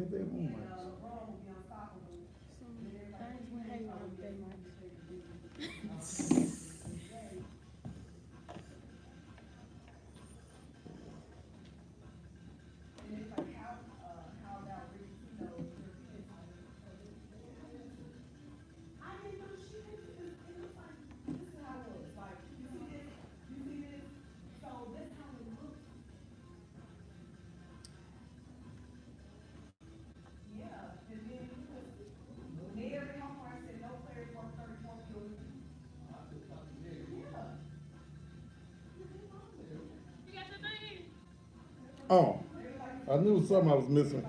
think they're on mic. Things went haywire today, Mike. Oh, I knew something I was missing.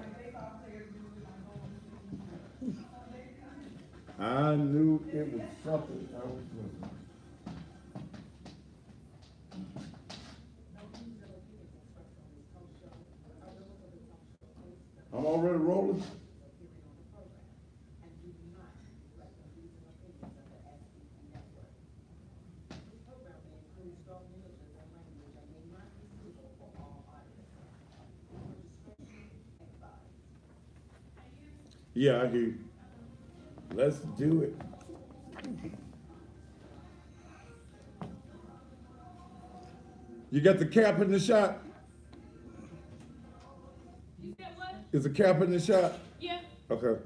I knew it was something I was missing. I'm already rolling. Yeah, I hear you. Let's do it. You got the cap in the shot? You said what? Is the cap in the shot? Yeah. Okay.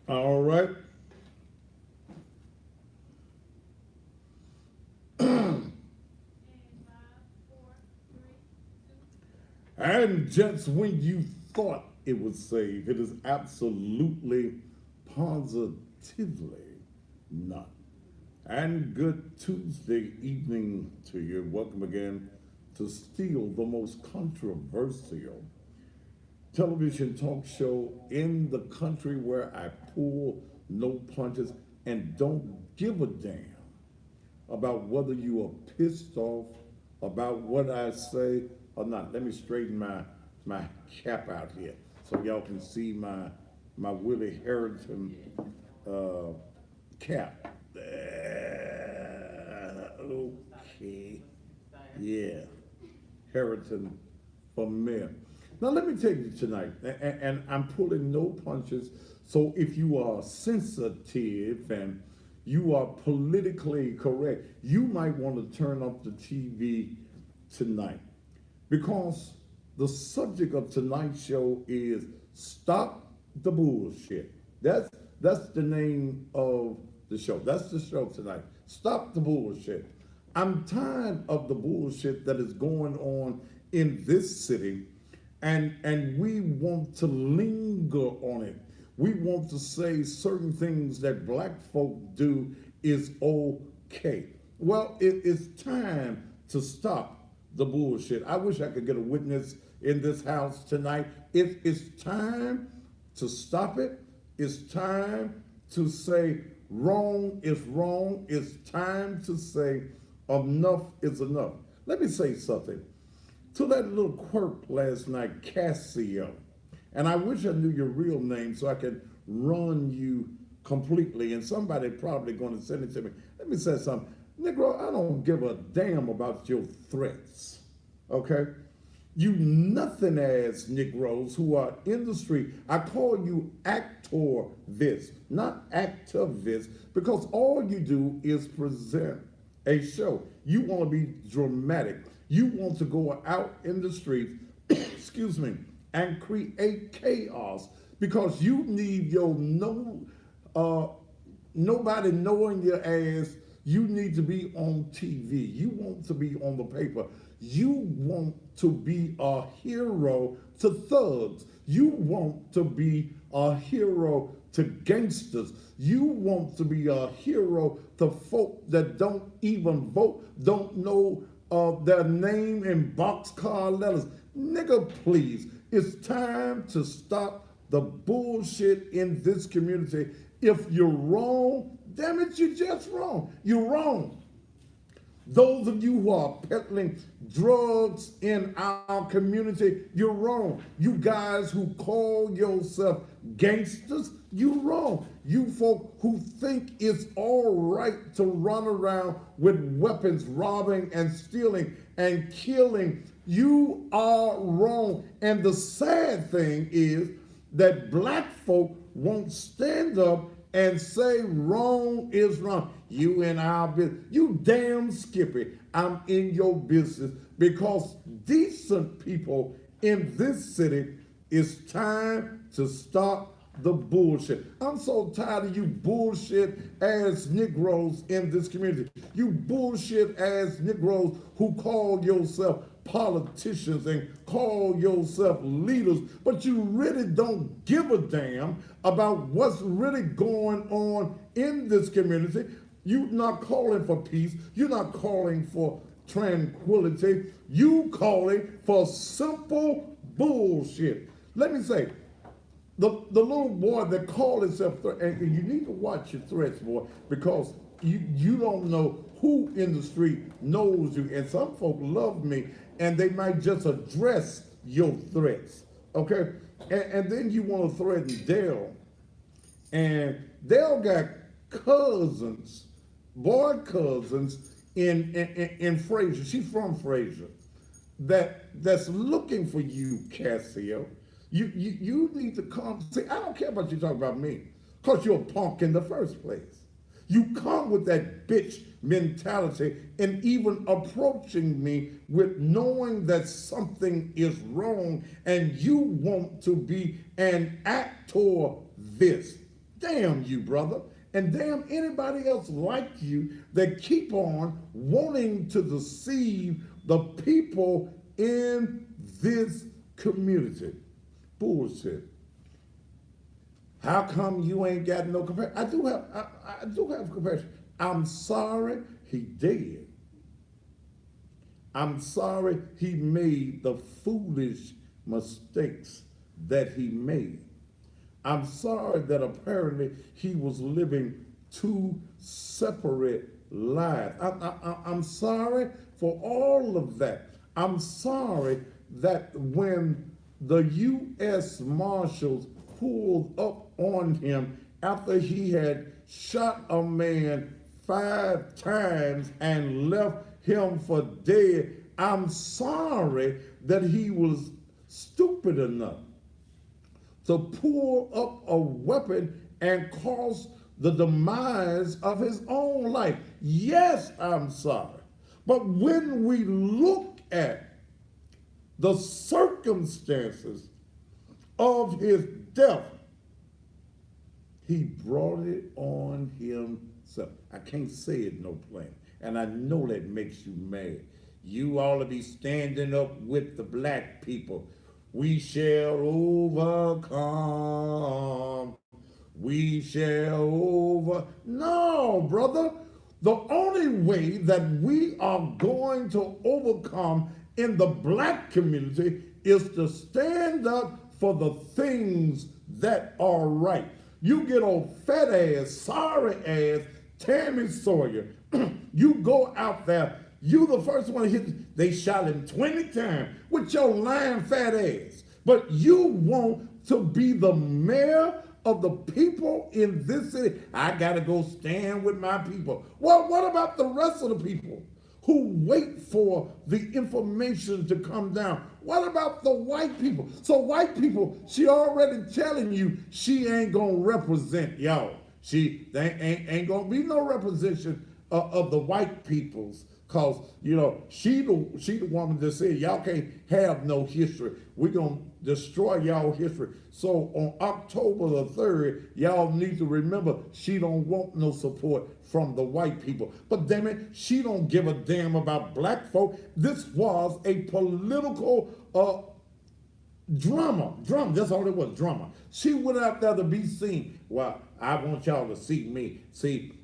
All right. And just when you thought it was safe, it is absolutely, positively not. And good Tuesday evening to you. Welcome again to Still the most controversial television talk show in the country where I pull no punches and don't give a damn about whether you are pissed off about what I say or not. Let me straighten my cap out here so y'all can see my Willie Harrington cap. Okay. Yeah. Harrington for mayor. Now let me tell you tonight, and I'm pulling no punches. So if you are sensitive and you are politically correct, you might want to turn off the TV tonight, because the subject of tonight's show is Stop the Bullshit. That's the name of the show. That's the show tonight. Stop the bullshit. I'm tired of the bullshit that is going on in this city, and we want to linger on it. We want to say certain things that black folk do is okay. Well, it is time to stop the bullshit. I wish I could get a witness in this house tonight. It is time to stop it. It's time to say wrong is wrong. It's time to say enough is enough. Let me say something. To that little quirk last night, Cassio, and I wish I knew your real name so I could run you completely, and somebody probably going to send it to me. Let me say something. Negro, I don't give a damn about your threats, okay? You nothing ass Negroes who are in the street. I call you actor-vis, not activist, because all you do is present a show. You want to be dramatic. You want to go out in the streets, excuse me, and create chaos because you need your nobody knowing your ass. You need to be on TV. You want to be on the paper. You want to be a hero to thugs. You want to be a hero to gangsters. You want to be a hero to folk that don't even vote, don't know their name in boxcar letters. Nigga, please, it's time to stop the bullshit in this community. If you're wrong, damn it, you're just wrong. You're wrong. Those of you who are peddling drugs in our community, you're wrong. You guys who call yourself gangsters, you're wrong. You folk who think it's all right to run around with weapons, robbing and stealing and killing, you are wrong. And the sad thing is that black folk won't stand up and say wrong is wrong. You in our business. You damn Skippy, I'm in your business, because decent people in this city, it's time to stop the bullshit. I'm so tired of you bullshit ass Negroes in this community. You bullshit ass Negroes who call yourself politicians and call yourself leaders, but you really don't give a damn about what's really going on in this community. You're not calling for peace. You're not calling for tranquility. You calling for simple bullshit. Let me say, the little boy that called himself, and you need to watch your threats, boy, because you don't know who in the street knows you. And some folk love me, and they might just address your threats, okay? And then you want to threaten Dale. And Dale got cousins, boy cousins in Fraser. She's from Fraser. That's looking for you, Cassio. You need to come. See, I don't care about you talking about me, because you're a punk in the first place. You come with that bitch mentality and even approaching me with knowing that something is wrong and you want to be an actor this. Damn you, brother. And damn anybody else like you that keep on wanting to deceive the people in this community. Bullshit. How come you ain't got no compassion? I do have compassion. I'm sorry he did. I'm sorry he made the foolish mistakes that he made. I'm sorry that apparently he was living two separate lives. I'm sorry for all of that. I'm sorry that when the U.S. Marshals pulled up on him after he had shot a man 5 times and left him for dead, I'm sorry that he was stupid enough to pull up a weapon and cause the demise of his own life. Yes, I'm sorry. But when we look at the circumstances of his death, he brought it on himself. I can't say it no plain, and I know that makes you mad. You ought to be standing up with the black people. We shall overcome. We shall No, brother. The only way that we are going to overcome in the black community is to stand up for the things that are right. You get old fat ass, sorry ass Tammy Sawyer. You go out there, you the first one to hit, they shot him 20 times with your lying fat ass. But you want to be the mayor of the people in this city. I gotta go stand with my people. Well, what about the rest of the people who wait for the information to come down? What about the white people? So white people, she already telling you she ain't gonna represent y'all. They ain't gonna be no representation of the white peoples, cause she the woman that said y'all can't have no history. We're gonna destroy y'all history. So on October the 3rd, y'all need to remember she don't want no support from the white people. But damn it, she don't give a damn about black folk. This was a political drama, that's all it was, drama. She went out there to be seen. Well, I want y'all to see me,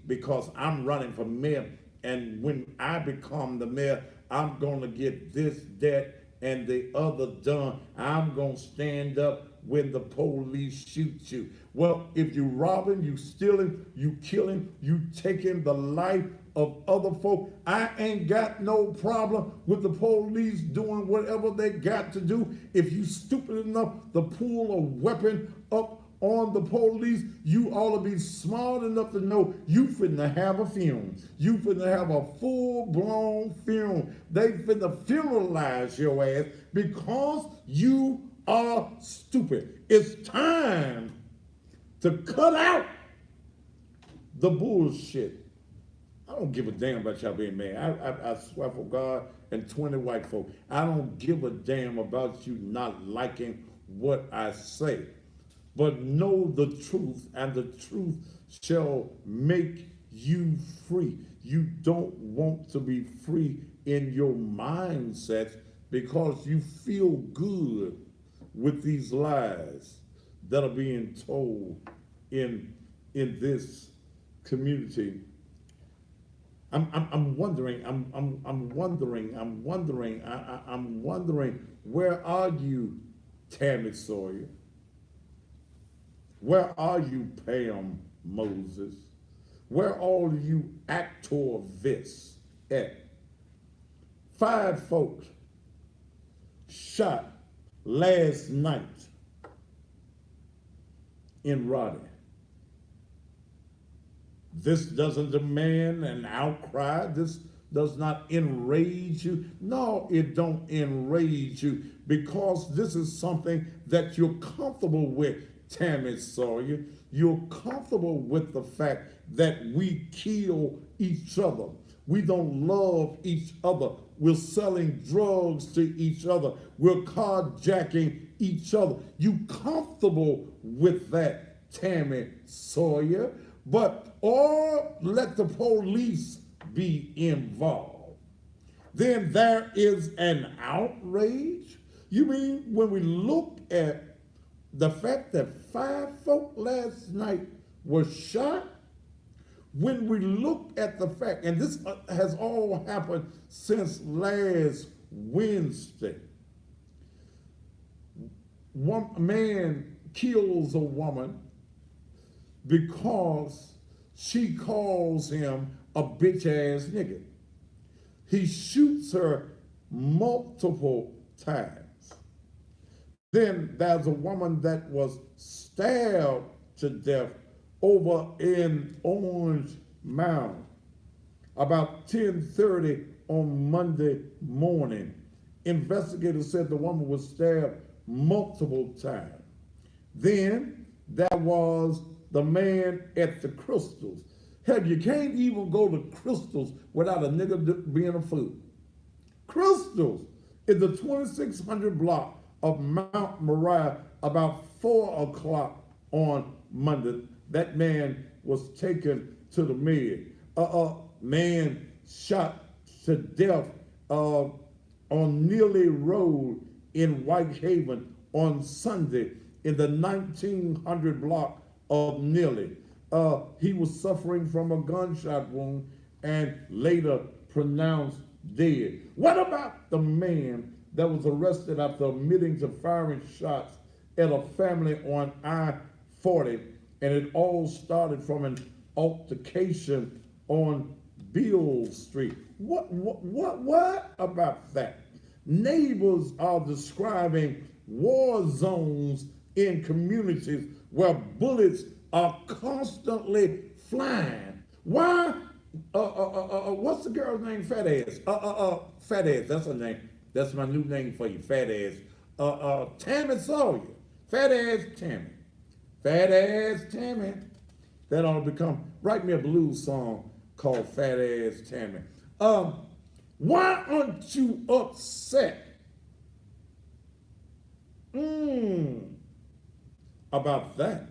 because I'm running for mayor, and when I become the mayor, I'm gonna get this, that, and the other done. I'm gonna stand up when the police shoot you? Well, if you robbing, you stealing, you killing, you taking the life of other folk, I ain't got no problem with the police doing whatever they got to do. If you stupid enough to pull a weapon up on the police, you ought to be smart enough to know you finna have a funeral. You finna have a full-blown funeral. They finna funeralize your ass because you are stupid. It's time to cut out the bullshit. I don't give a damn about y'all being mad. I swear for God and 20 white folk, I don't give a damn about you not liking what I say. But know the truth, and the truth shall make you free. You don't want to be free in your mindset because you feel good with these lies that are being told in this community. I'm wondering, where are you, Tammy Sawyer? Where are you, Pam Moses? Where are you, actor Vis at? 5 folks shot last night in Raleigh. This doesn't demand an outcry. This does not enrage you. No, it don't enrage you because this is something that you're comfortable with, Tammy Sawyer. You're comfortable with the fact that we kill each other. We don't love each other. We're selling drugs to each other. We're carjacking each other. You comfortable with that, Tammy Sawyer? But or let the police be involved. Then there is an outrage. You mean when we look at the fact that 5 folk last night were shot? When we look at the fact, and this has all happened since last Wednesday, one man kills a woman because she calls him a bitch ass nigga. He shoots her multiple times. Then there's a woman that was stabbed to death over in Orange Mound about 10:30 on Monday morning. Investigators said the woman was stabbed multiple times. Then there was the man at the Crystals. Hell, you can't even go to Crystals without a nigga being a fool. Crystals is the 2600 block of Mount Moriah about 4 o'clock on Monday. That man was taken to the med. Man shot to death on Neely Road in Whitehaven on Sunday in the 1900 block of Neely. He was suffering from a gunshot wound and later pronounced dead. What about the man that was arrested after admitting to firing shots at a family on I-40? And it all started from an altercation on Beale Street. What about that? Neighbors are describing war zones in communities where bullets are constantly flying. Why? What's the girl's name? Fat Ass. Fat Ass. That's her name. That's my new name for you. Fat Ass. Tammy Sawyer. Fat Ass Tammy. Fat Ass Tammy. That ought to become. Write me a blues song called Fat Ass Tammy. Why aren't you upset? About that.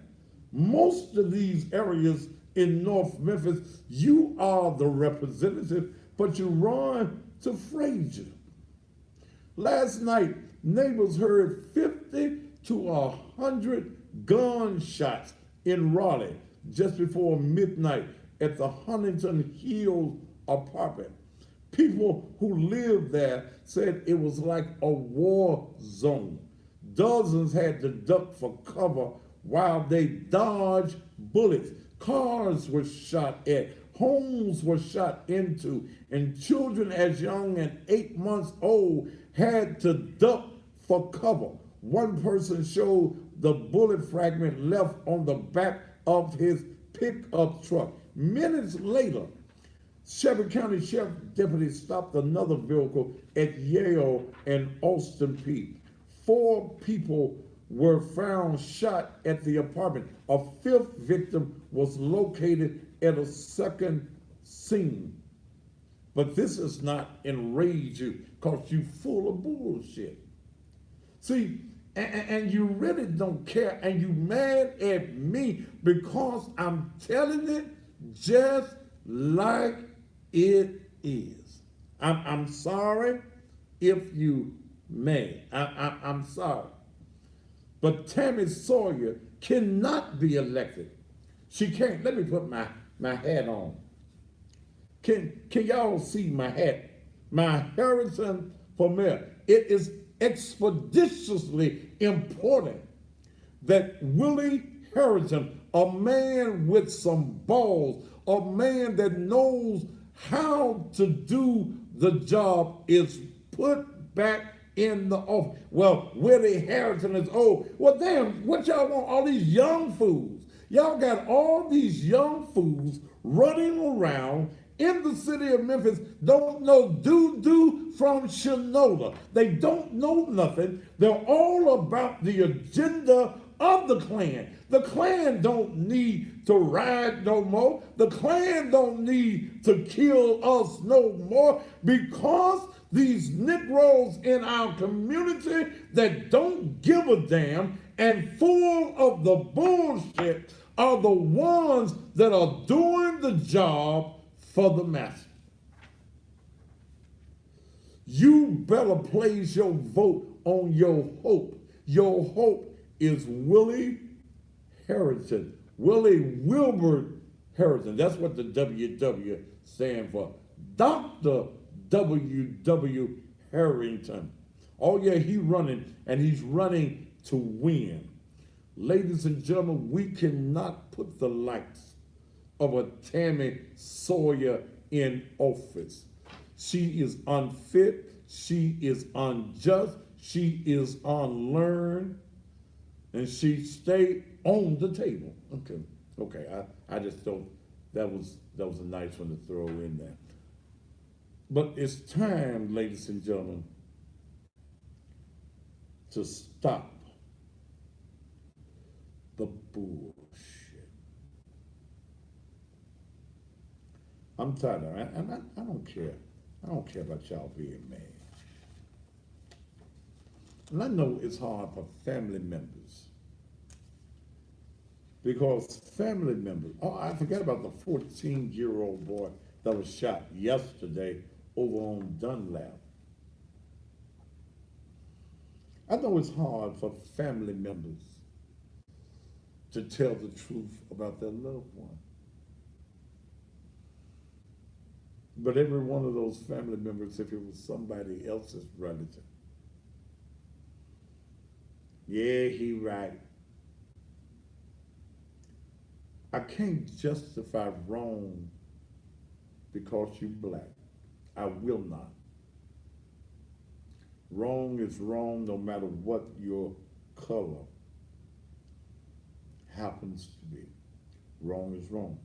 Most of these areas in North Memphis, you are the representative, but you run to Frazier. Last night, neighbors heard 50 to 100 gunshots in Raleigh just before midnight at the Huntington Hills apartment. People who lived there said it was like a war zone. Dozens had to duck for cover while they dodged bullets. Cars were shot at, homes were shot into, and children as young as 8 months old had to duck for cover. One person showed the bullet fragment left on the back of his pickup truck. Minutes later, Shelby County Sheriff deputies stopped another vehicle at Yale and Austin Peay. 4 people were found shot at the apartment. A 5th victim was located at a second scene. But this does not enrage you because you're full of bullshit. See, and you really don't care, and you mad at me because I'm telling it just like it is. I'm sorry if you mad. I'm sorry. But Tammy Sawyer cannot be elected. She can't. Let me put my hat on. Can y'all see my hat? My Harrison for mayor. It is expeditiously important that Willie Harrison, a man with some balls, a man that knows how to do the job, is put back in the office. Well, Willie Harrison is old. Well, damn, what y'all want? All these young fools. Y'all got all these young fools running around in the city of Memphis, don't know doo-doo from Shinola. They don't know nothing. They're all about the agenda of the Klan. The Klan don't need to ride no more. The Klan don't need to kill us no more, because these Negroes in our community that don't give a damn and full of the bullshit are the ones that are doing the job for the master. You better place your vote on your hope. Your hope is Willie Harrison. Willie Wilbert Harrison. That's what the WW stand for. Dr. W.W. Harrington. Oh yeah, he's running, and he's running to win. Ladies and gentlemen, we cannot put the likes of a Tammy Sawyer in office. She is unfit, she is unjust, she is unlearned, and she stayed on the table. Okay, I just thought that was a nice one to throw in there. But it's time, ladies and gentlemen, to stop the bullshit. I'm tired of it, and I don't care. I don't care about y'all being mad. And I know it's hard for family members, because family members, oh, I forgot about the 14-year-old boy that was shot yesterday over on Dunlap. I know it's hard for family members to tell the truth about their loved one. But every one of those family members, if it was somebody else's relative, yeah, he right. I can't justify wrong because you black. I will not. Wrong is wrong no matter what your color happens to be. Wrong is wrong.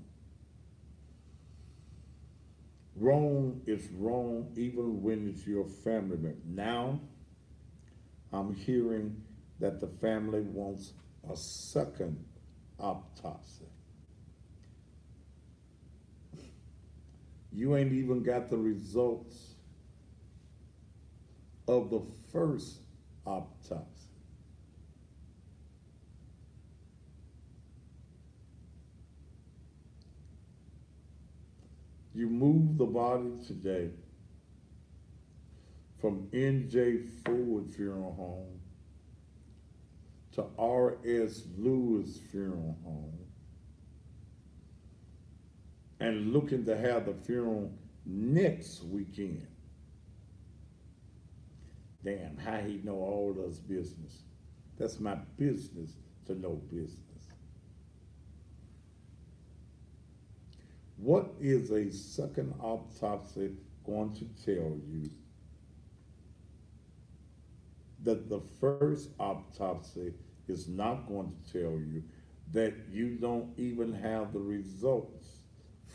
Wrong is wrong even when it's your family member. Now, I'm hearing that the family wants a second autopsy. You ain't even got the results of the first autopsy. You move the body today from N.J. Ford Funeral Home to R.S. Lewis Funeral Home, and looking to have the funeral next weekend. Damn, how he know all this business. That's my business to know business. What is a second autopsy going to tell you that the first autopsy is not going to tell you, that you don't even have the results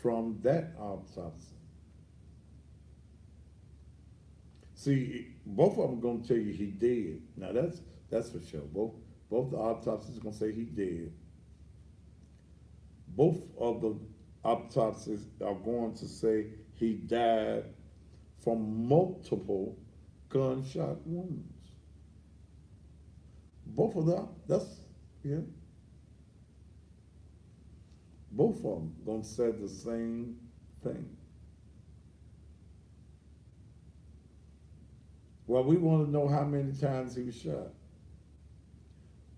from that autopsy? See, both of them gonna tell you he dead. Now that's for sure. Both the autopsies gonna say he dead. Both of the autopsies are going to say he died from multiple gunshot wounds. Both of them, yeah. Both of them gonna say the same thing. Well, we want to know how many times he was shot.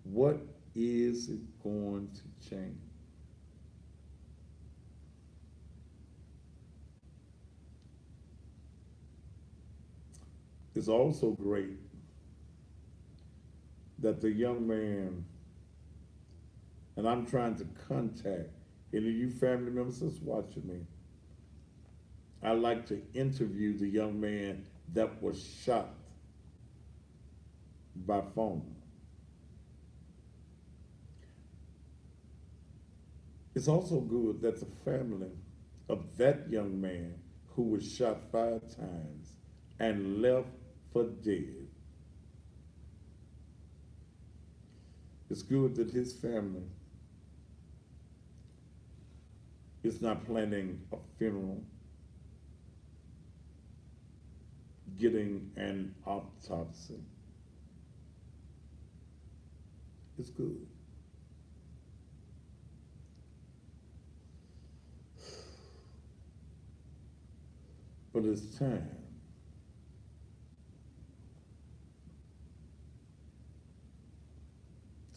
What is it going to change? It's also great that the young man, and I'm trying to contact any of you family members that's watching me, I like to interview the young man that was shot by phone. It's also good that the family of that young man who was shot 5 times and left for dead, it's good that his family is not planning a funeral, getting an autopsy. It's good. But it's time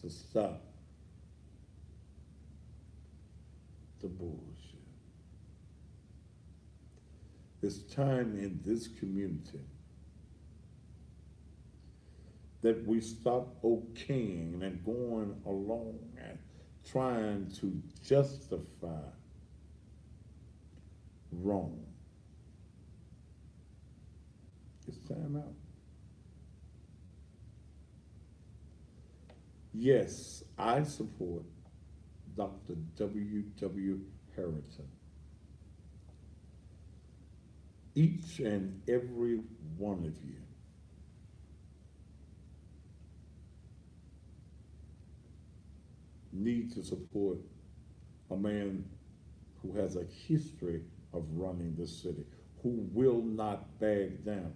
to stop the bullshit. It's time in this community that we stop okaying and going along and trying to justify wrong. It's time out. Yes, I support Dr. W. Harrington. Each and every one of you need to support a man who has a history of running the city, who will not back down.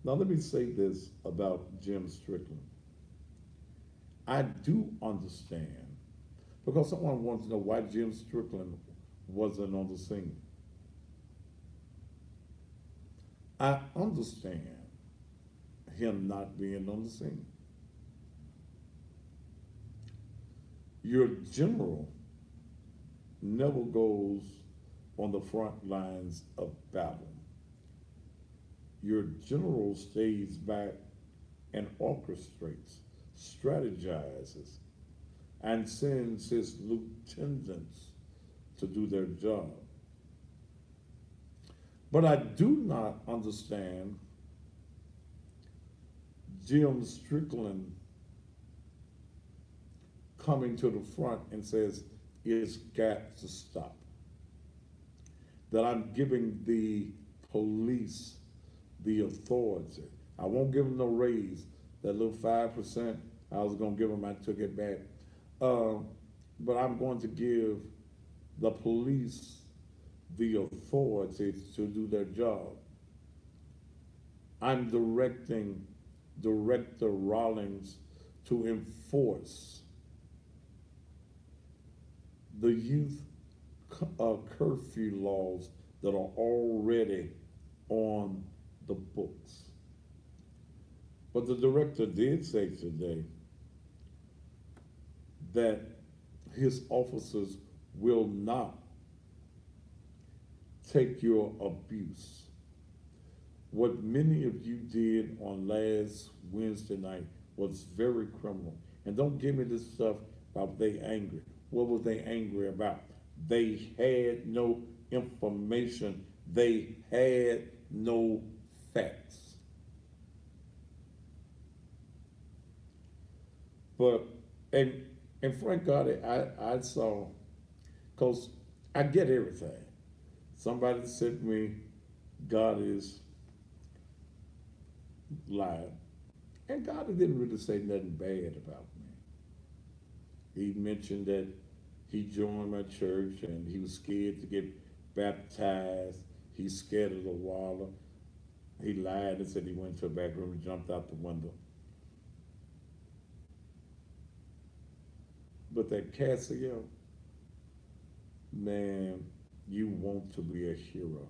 Now, let me say this about Jim Strickland. I do understand, because someone wants to know why Jim Strickland wasn't on the scene. I understand him not being on the scene. Your general never goes on the front lines of battle. Your general stays back and orchestrates, strategizes, and sends his lieutenants to do their job. But I do not understand Jim Strickland coming to the front and says, it's got to stop. That I'm giving the police the authority. I won't give them no raise. That little 5% I was gonna give them, I took it back. But I'm going to give the police the authority to do their job. I'm directing Director Rawlings to enforce the youth curfew laws that are already on the books. But the director did say today that his officers will not take your abuse. What many of you did on last Wednesday night was very criminal. And don't give me this stuff about they angry. What was they angry about? They had no information. They had no facts. But and and Frank God, I saw, cause I get everything. Somebody said to me, God is live. And God didn't really say nothing bad about me. He mentioned that he joined my church and he was scared to get baptized. He's scared of the water. He lied and said he went to a back room and jumped out the window. But that Casio, man, you want to be a hero.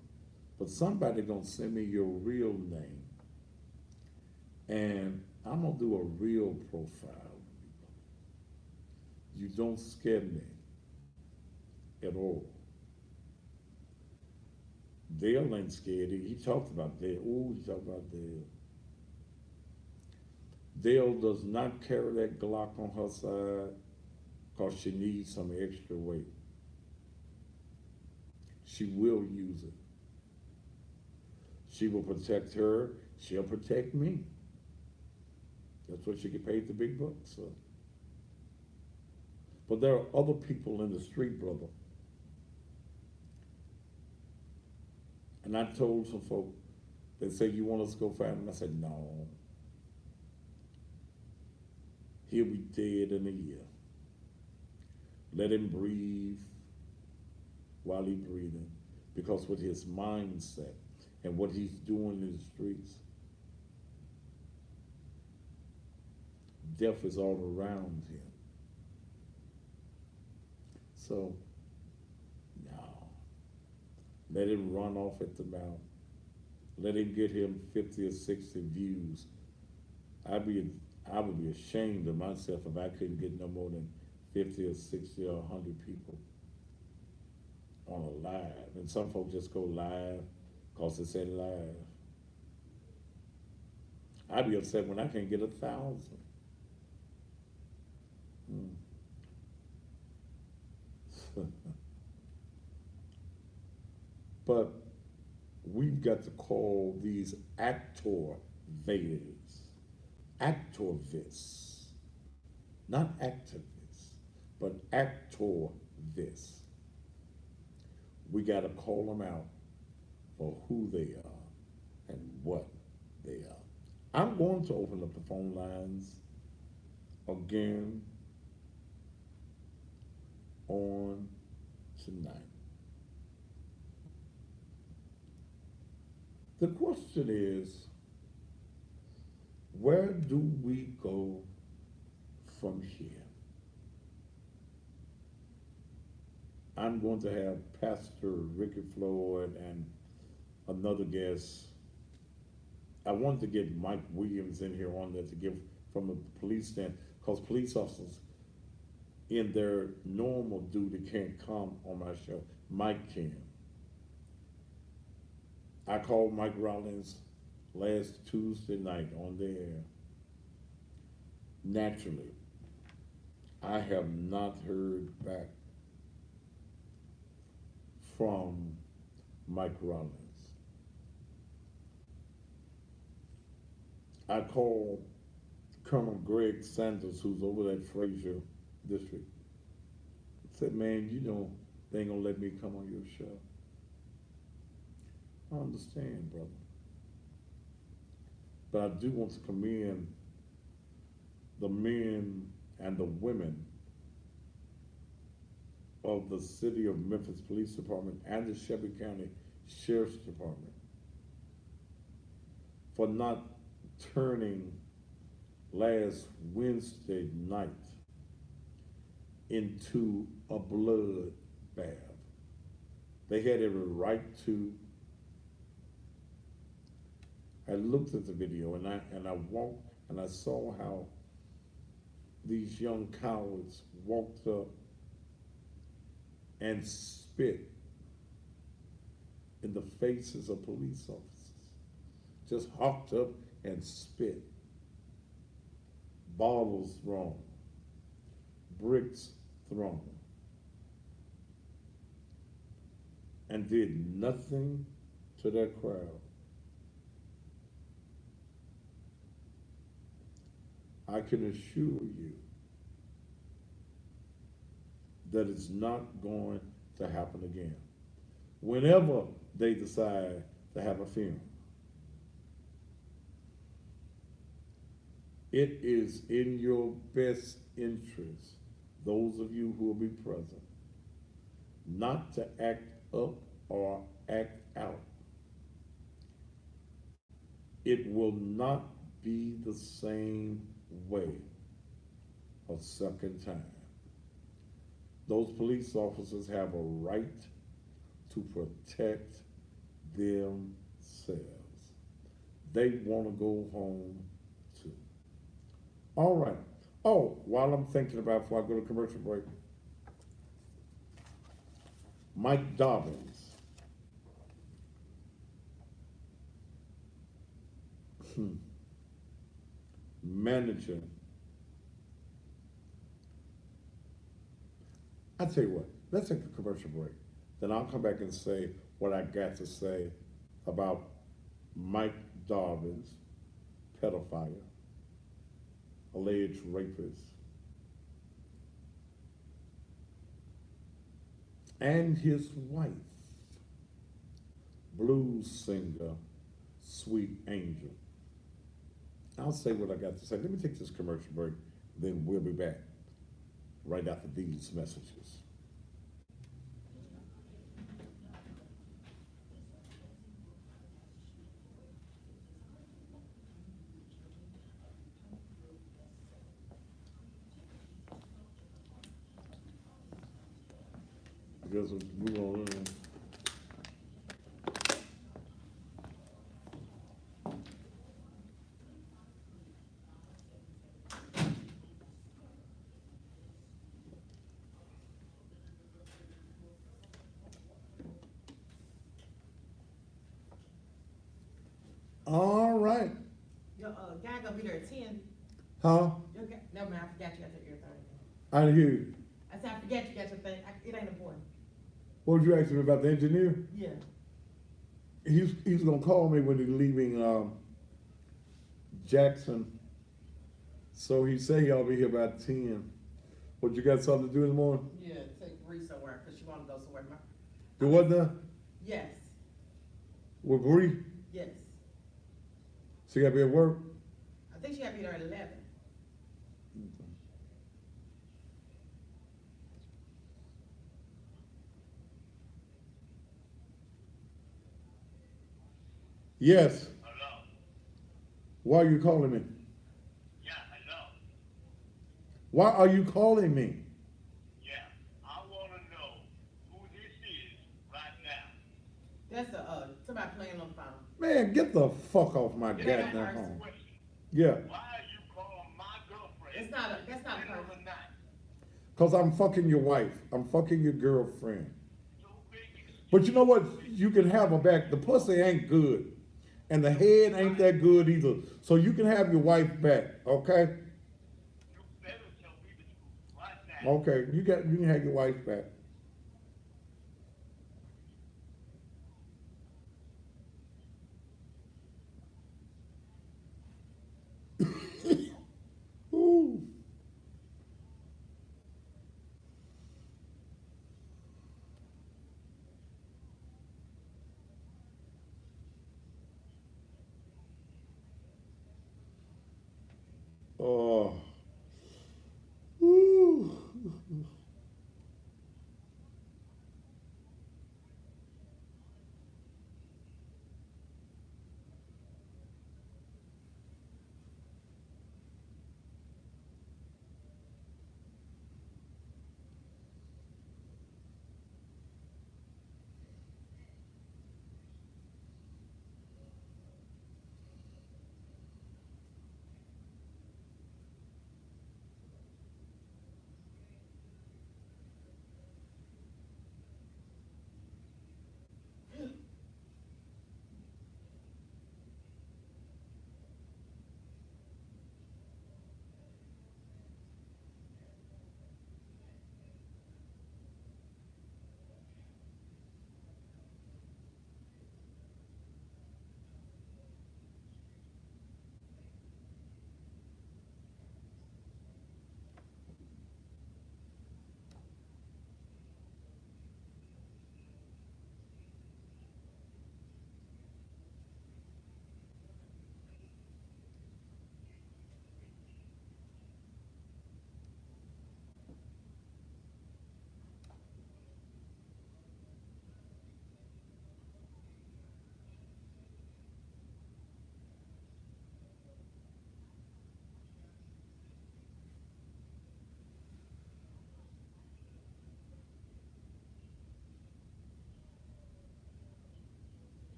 But somebody gonna send me your real name, and I'm gonna do a real profile. You don't scare me at all. Dale ain't scared. He talked about Dale. Ooh, he talked about Dale. Dale does not carry that Glock on her side because she needs some extra weight. She will use it. She will protect her. She'll protect me. That's what she get paid the big bucks for. But there are other people in the street, brother. And I told some folk, they say, you want us to go find him? I said, no. He'll be dead in a year. Let him breathe while he's breathing. Because with his mindset and what he's doing in the streets, death is all around him. So, no. Let him run off at the mouth. Let him get him 50 or 60 views. I would be ashamed of myself if I couldn't get no more than 50 or 60 or 100 people on a live. And some folks just go live because they say live. I'd be upset when I can't get 1,000. But we've got to call these activists, not activists, but activists. We got to call them out for who they are and what they are. I'm going to open up the phone lines again on tonight. The question is, where do we go from here? I'm going to have Pastor Ricky Floyd and another guest. I wanted to get Mike Williams in here on there to give from a police stand, because police officers in their normal duty can't come on my show. Mike can. I called Mike Rollins last Tuesday night on the air. Naturally, I have not heard back from Mike Rollins. I called Colonel Greg Sanders, who's over at Fraser District. Said, man, you know, they ain't gonna let me come on your show. I understand, brother. But I do want to commend the men and the women of the City of Memphis Police Department and the Shelby County Sheriff's Department for not turning last Wednesday night into a blood bath. They had every right to. I looked at the video and I walked and I saw how these young cowards walked up and spit in the faces of police officers. Just hopped up and spit. bottles thrown, bricks thrown, and did nothing to that crowd, I can assure you that it's not going to happen again. Whenever they decide to have a funeral, it is in your best interest, those of you who will be present, not to act up or act out. It will not be the same way a second time. Those police officers have a right to protect themselves. They want to go home too. All right. Oh, while I'm thinking about before I go to commercial break, Mike Dobbins. Manager. I tell you what, let's take a commercial break. Then I'll come back and say what I got to say about Mike Dobbins, pedophile, alleged rapist, and his wife, blues singer, Sweet Angel. I'll say what I got to say. Let me take this commercial break, then we'll be back right after these messages. I guess we'll move on in. All right. Your guy gonna be there at 10. Huh? Your guy, never mind, I forgot you got your earthing. I didn't hear you. I said, I forgot you got your thing. It ain't important. What did you ask me about the engineer? Yeah. He's gonna call me when he's leaving Jackson. So he said he'll be here about 10. What, you got something to do in the morning? Yeah, take Bree somewhere, cause she wanna go somewhere. Do what now? Yes, With Bree? yes. She gotta be at work? I think she had to be there at 11. Yes. Hello. Why are you calling me? Yeah, hello. Why are you calling me? Yeah, I want to know who this is right now. That's somebody playing on the phone. Man, get the fuck off my It ain't goddamn my home. Question. Yeah, Why are you calling my girlfriend? That's not a middle of person. the night? because I'm fucking your wife. I'm fucking your girlfriend. So big excuse. But you know what? You can have her back. The pussy ain't good. And the head ain't that good either. So you can have your wife back, okay? You better tell me the truth right now. Okay, you can have your wife back. Ooh. Oh. Ooh.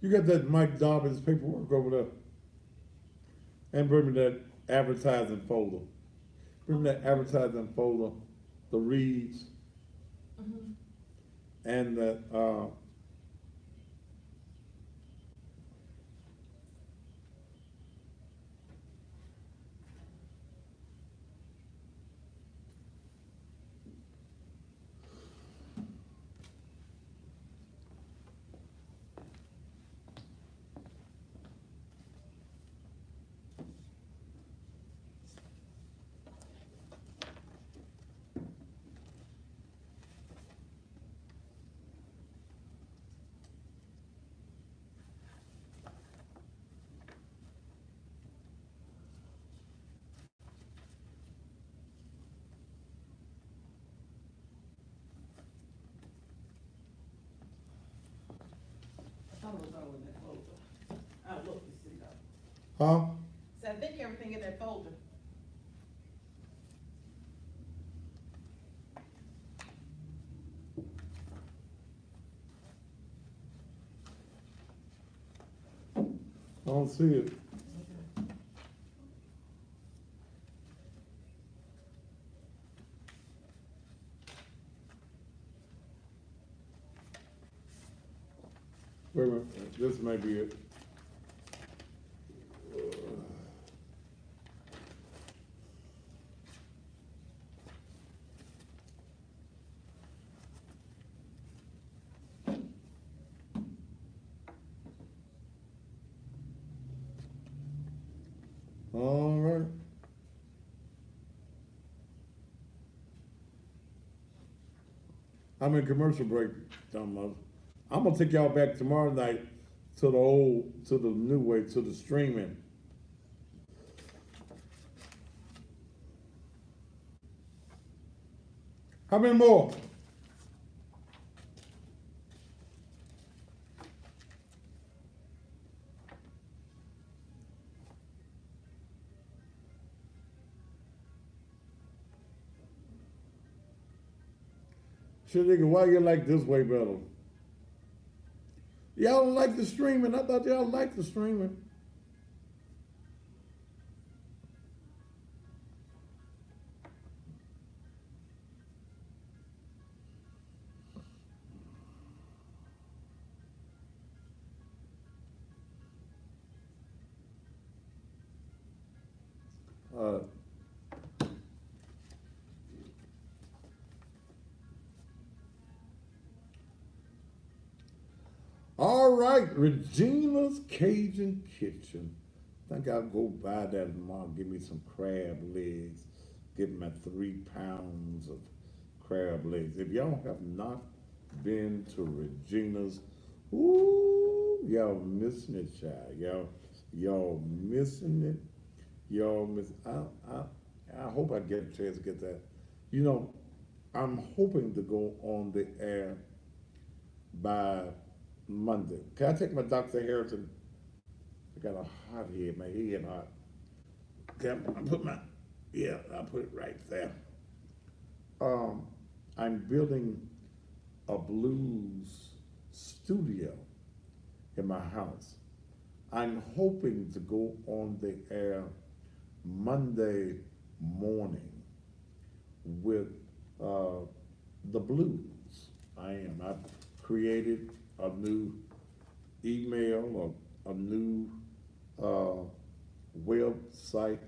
You got that Mike Dobbins paperwork over there? And bring me that advertising folder. Bring me that advertising folder, the reads, Mhm. and that, I thought it was all in that folder. I looked to see though. huh? So I think everything in that folder. I don't see it. Wait a minute, this may be it. All right. I'm in commercial break, dumb. I'm gonna take y'all back tomorrow night to the new way, to the streaming. How many more? Shit, nigga, why you like this way better? Y'all don't like the streaming? I thought y'all liked the streaming. Uh, all right, Regina's Cajun Kitchen. Think I'll go buy that tomorrow. Give me some crab legs. Give me 3 pounds of crab legs. If y'all have not been to Regina's, ooh, y'all missing it, child. Y'all missing it. Y'all miss. I hope I get a chance to get that. You know, I'm hoping to go on the air by Monday. Can I take my Dr. Harrison? I got a hot head, my head hot. Okay, I put my, yeah, I'll put it right there. Um, I'm building a blues studio in my house. I'm hoping to go on the air Monday morning with uh, the blues. I am. I've created a new email or a new uh, website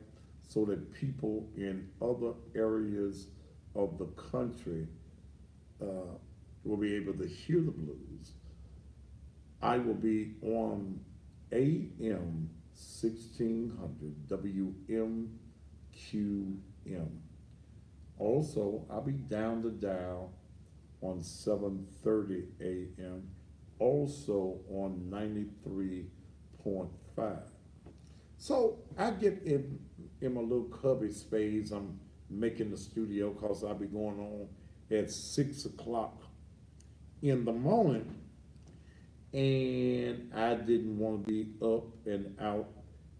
so that people in other areas of the country uh, will be able to hear the blues. I will be on AM 1600 WMQM. Also, I'll be down the dial on 7:30 AM, also on 93.5. So I get in my little cubby space. I'm making the studio because I'll be going on at 6 o'clock in the morning, and I didn't want to be up and out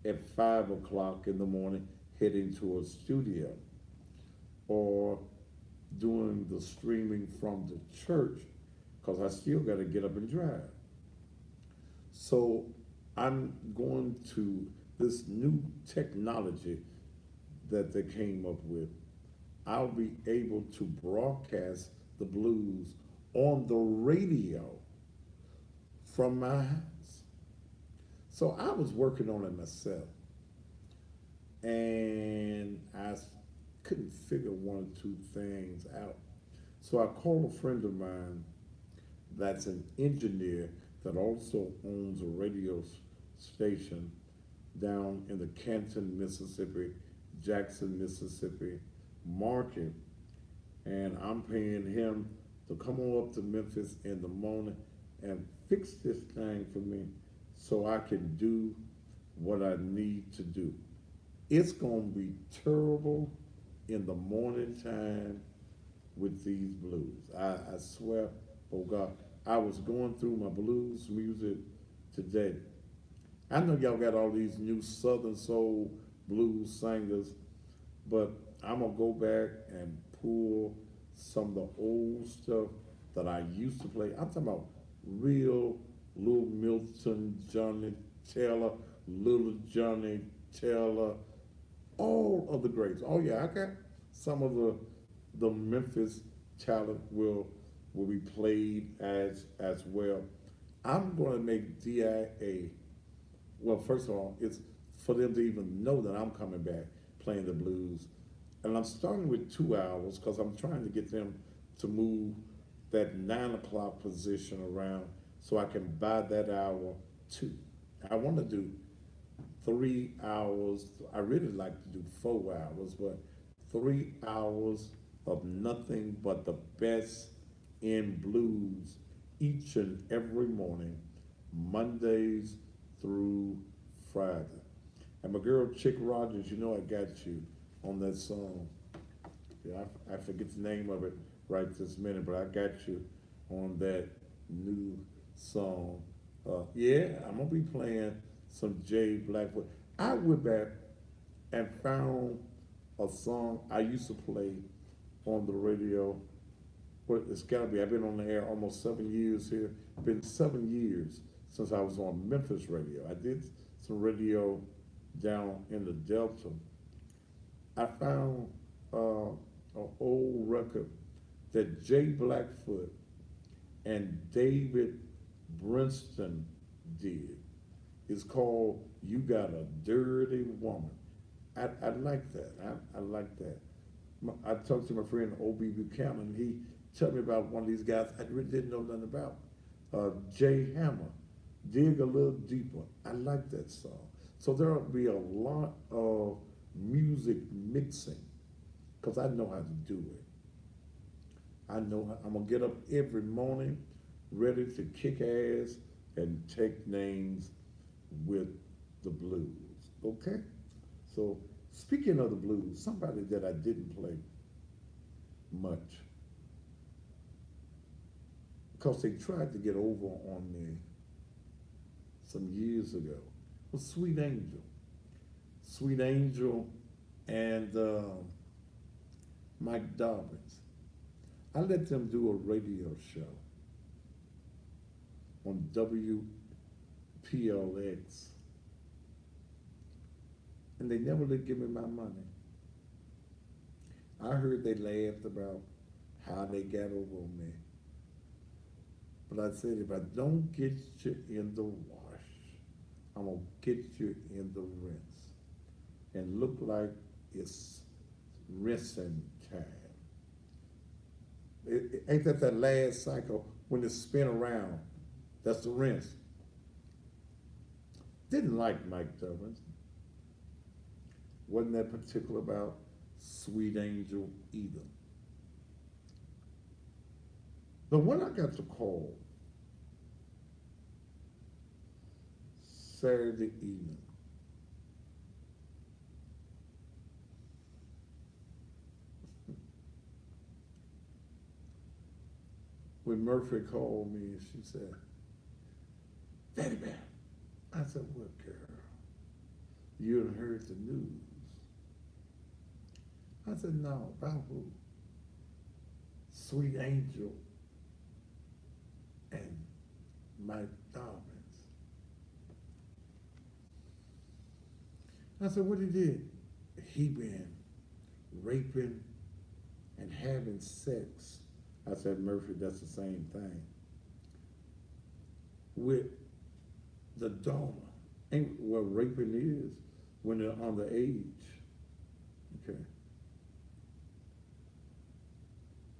at 5 o'clock in the morning heading to a studio or doing the streaming from the church because I still got to get up and drive. So I'm going to this new technology that they came up with. I'll be able to broadcast the blues on the radio from my house. So I was working on it myself, and couldn't figure one or two things out. So I called a friend of mine that's an engineer that also owns a radio station down in the Canton, Mississippi, Jackson, Mississippi market. And I'm paying him to come on up to Memphis in the morning and fix this thing for me so I can do what I need to do. It's gonna be terrible in the morning time with these blues. I swear, oh God, I was going through my blues music today. I know y'all got all these new Southern Soul blues singers, but I'm gonna go back and pull some of the old stuff that I used to play. I'm talking about real Little Milton, Johnny Taylor, Little Johnny Taylor, all of the greats. Oh yeah, I got some of the Memphis talent will be played as well. I'm going to make DIA. Well, first of all, it's for them to even know that I'm coming back playing the blues, and I'm starting with 2 hours because I'm trying to get them to move that 9 o'clock position around so I can buy that hour too. I want to do 3 hours. I really like to do 4 hours, but 3 hours of nothing but the best in blues each and every morning, Mondays through Friday. And my girl Chick Rogers, you know I got you on that song. Yeah, I forget the name of it right this minute, but I got you on that new song. Yeah, I'm gonna be playing some Jay Blackwood. I went back and found a song I used to play on the radio. Well, it's gotta be, I've been on the air almost 7 years here. Been 7 years since I was on Memphis radio. I did some radio down in the Delta. I found an old record that Jay Blackfoot and David Brinston did. It's called "You Got a Dirty Woman." I like that. I like that. I talked to my friend O.B. Buchanan. He told me about one of these guys I really didn't know nothing about. Jay Hammer, "Dig a Little Deeper." I like that song. So there will be a lot of music mixing because I know how to do it. I'm gonna get up every morning ready to kick ass and take names with the blues, okay? So speaking of the blues, somebody that I didn't play much because they tried to get over on me some years ago was Sweet Angel. Sweet Angel and Mike Dobbins. I let them do a radio show on WPLX, and they never did give me my money. I heard they laughed about how they got over on me. But I said, if I don't get you in the wash, I'm gonna get you in the rinse and look like it's rinsing time. Ain't that last cycle when it spin around? That's the rinse. Didn't like Mike Dobbins. Wasn't that particular about Sweet Angel either. But when I got the call Saturday evening, when Murphy called me, she said, "Daddy man," I said, "What, girl? You done heard the news?" I said, "No, about who?" "Sweet Angel and Mike Dobbins." I said, what he did? He been raping and having sex. I said, Murphy, that's the same thing. With the daughter. Ain't what raping is when they're underage. Okay.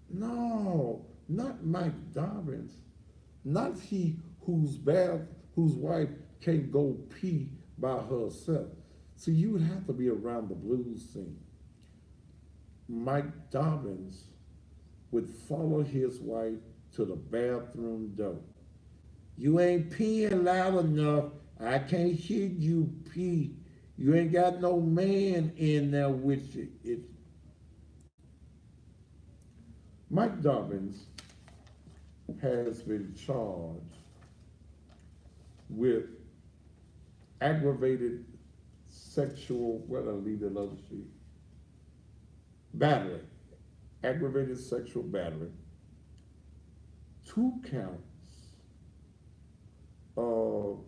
No, not Mike Dobbins. Not he whose wife can't go pee by herself. See, you would have to be around the blues scene. Mike Dobbins would follow his wife to the bathroom door. You ain't peeing loud enough. I can't hear you pee. You ain't got no man in there with you. Mike Dobbins has been charged with aggravated sexual, well, I'll leave the other sheet. Battery, aggravated sexual battery, 2 counts of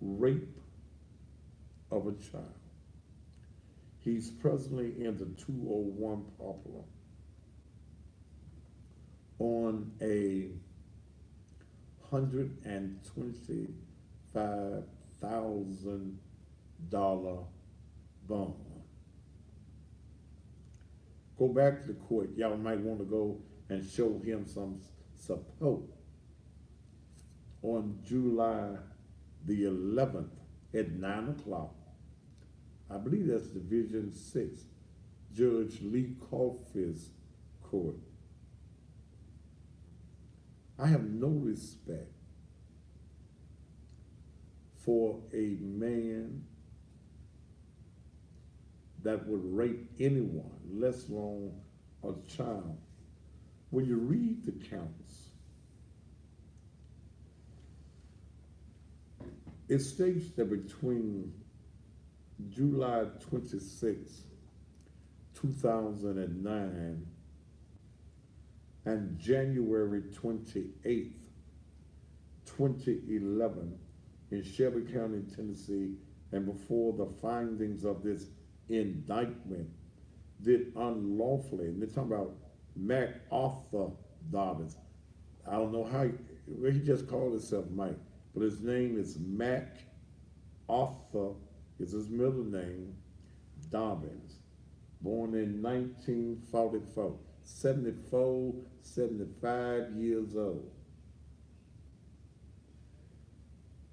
rape of a child. He's presently in the 201 Poplar on a $125,000 bond. Go back to the court. Y'all might want to go and show him some support. On July the 11th at 9 o'clock, I believe that's Division 6, Judge Lee Caulfield's court. I have no respect for a man that would rape anyone, let alone a child. When you read the counts, it states that between July 26, 2009 and January 28th, 2011 in Shelby County, Tennessee, and before the findings of this indictment did unlawfully, and they're talking about MacArthur Dobbins. I don't know how, he just called himself Mike, but his name is MacArthur, is his middle name, Dobbins, born in 1944, 75 years old.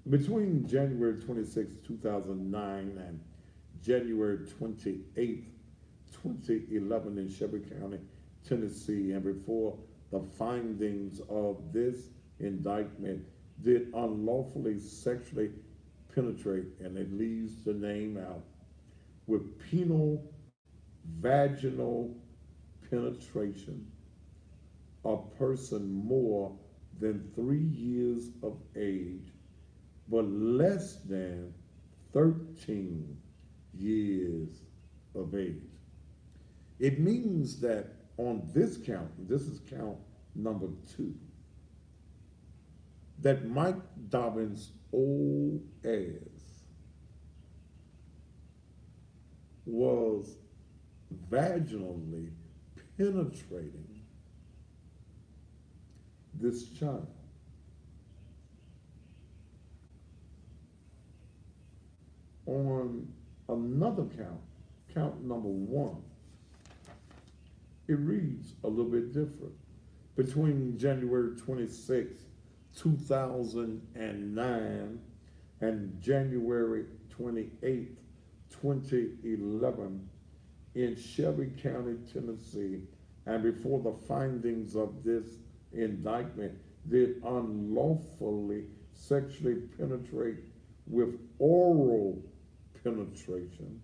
Between January 26, 2009 and January 28, 2011 in Shelby County, Tennessee, and before the findings of this indictment did unlawfully sexually penetrate, and it leaves the name out, with penal vaginal penetration, a person more than 3 years of age, but less than 13 years of age. It means that on this count, this is count number 2, that Mike Dobbins' old ass was vaginally penetrating this child. On another count, count number 1, it reads a little bit different. Between January 26, 2009 and January 28, 2011 in Shelby County, Tennessee, and before the findings of this indictment did unlawfully sexually penetrate with oral penetration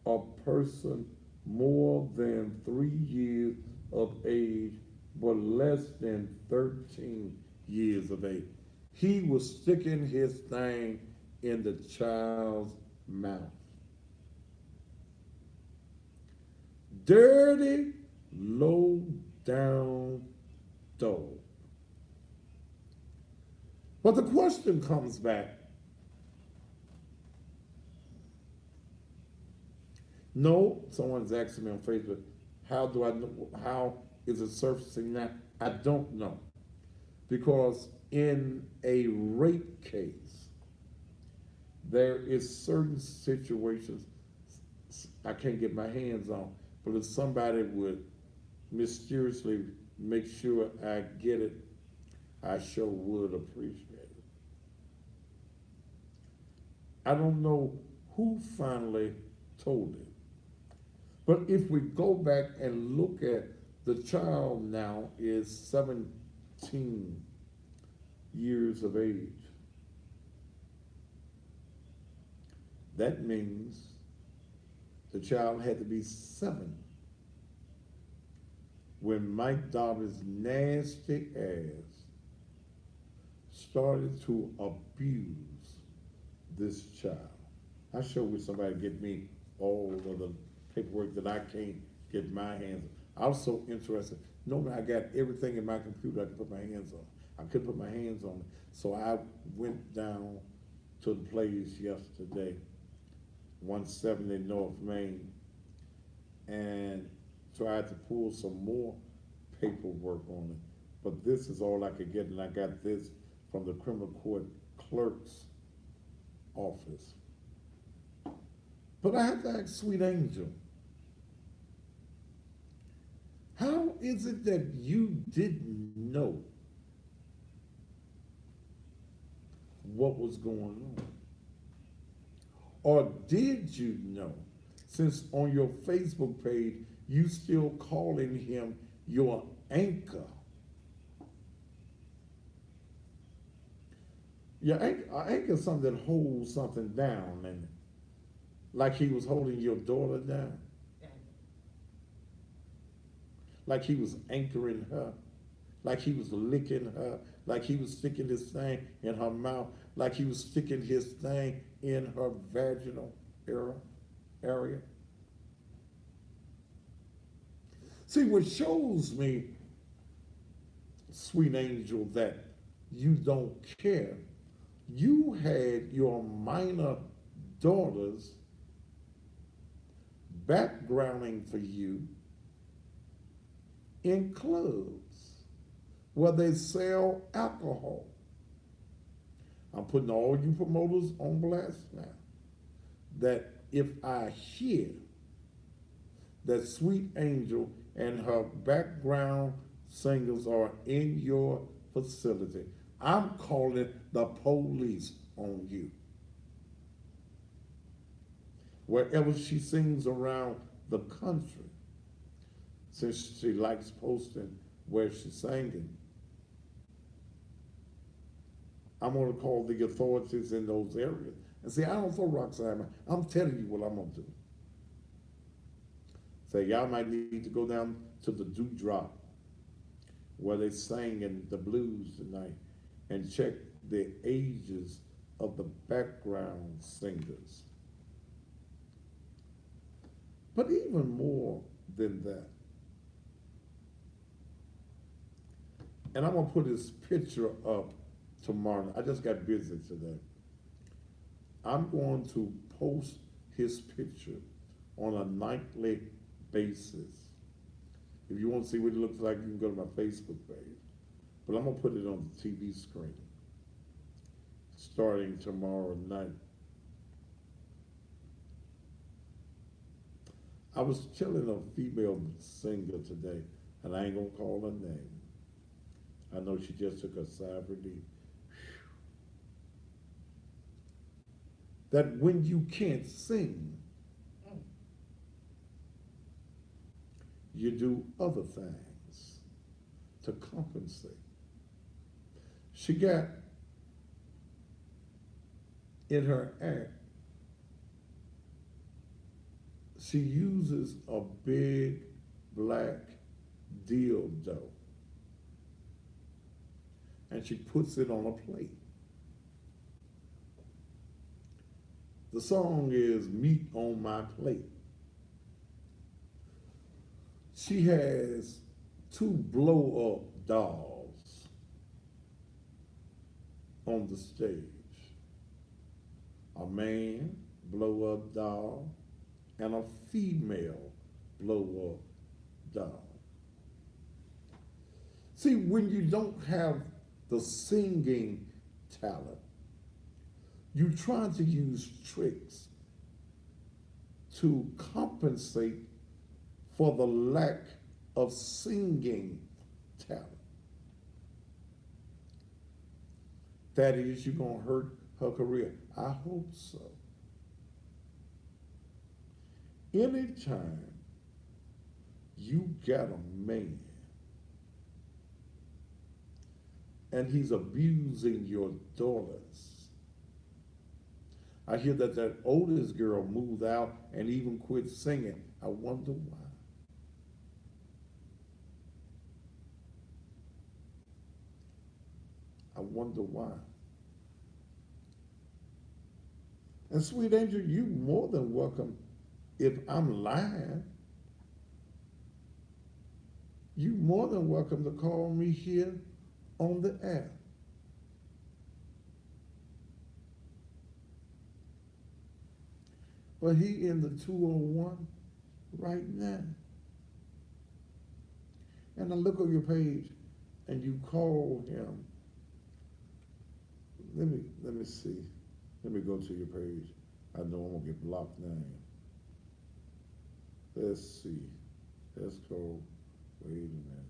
a person more than 3 years of age, but less than 13 years of age. He was sticking his thing in the child's mouth. Dirty, low down dog. But the question comes back, No, someone's asking me on Facebook, how do I know, how is it surfacing now? I don't know. Because in a rape case, there is certain situations I can't get my hands on, but if somebody would mysteriously make sure I get it, I sure would appreciate it. I don't know who finally told it, but if we go back and look at the child now is 17 years of age. That means the child had to be 7 when Mike Dobbins' nasty ass started to abuse this child. I sure wish somebody get me all of the paperwork that I can't get my hands on. I was so interested. Knowing I got everything in my computer I could put my hands on. I couldn't put my hands on it. So I went down to the place yesterday, 170 North Main, and tried to pull some more paperwork on it. But this is all I could get, and I got this from the criminal court clerk's office. But I have to ask Sweet Angel, how is it that you didn't know what was going on? Or did you know, since on your Facebook page, you still calling him your anchor? Your anchor is something that holds something down, and like he was holding your daughter down. Like he was anchoring her, like he was licking her, like he was sticking his thing in her mouth, like he was sticking his thing in her vaginal area. See, what shows me, Sweet Angel, that you don't care, you had your minor daughters backgrounding for you in clubs where they sell alcohol. I'm putting all you promoters on blast now, that if I hear that Sweet Angel and her background singers are in your facility, I'm calling the police on you. Wherever she sings around the country, since she likes posting where she's singing, I'm going to call the authorities in those areas. And see, I don't throw rocks at them. I'm telling you what I'm going to do. Say, y'all might need to go down to the Dewdrop where they sing in the blues tonight and check the ages of the background singers. But even more than that, and I'm going to put his picture up tomorrow. I just got busy today. I'm going to post his picture on a nightly basis. If you want to see what it looks like, you can go to my Facebook page. But I'm going to put it on the TV screen starting tomorrow night. I was telling a female singer today, and I ain't going to call her name. I know she just took a sigh of relief. That when you can't sing, you do other things to compensate. She got in her act, she uses a big black dildo and she puts it on a plate. The song is Meat on My Plate. She has 2 blow-up dolls on the stage. A man, blow-up doll, and a female lower down. See, when you don't have the singing talent, you try to use tricks to compensate for the lack of singing talent. That is, you're going to hurt her career. I hope so. Anytime you got a man and he's abusing your daughters, I hear that that oldest girl moved out and even quit singing. I wonder why. I wonder why. And sweet angel, you more than welcome. If I'm lying, you more than welcome to call me here on the air. But he in the 201 right now. And I look on your page and you call him. Let me see. Let me go to your page. I know I'm gonna get blocked now. Let's see. Let's go. Wait a minute.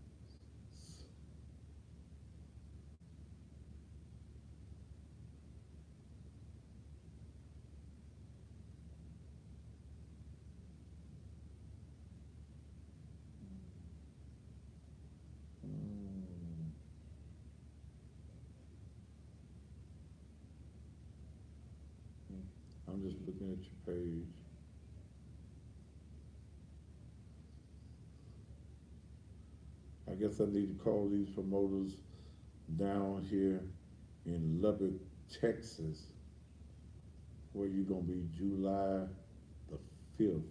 I'm just looking at your page. I guess I need to call these promoters down here in Lubbock, Texas, where you're gonna be July the 5th.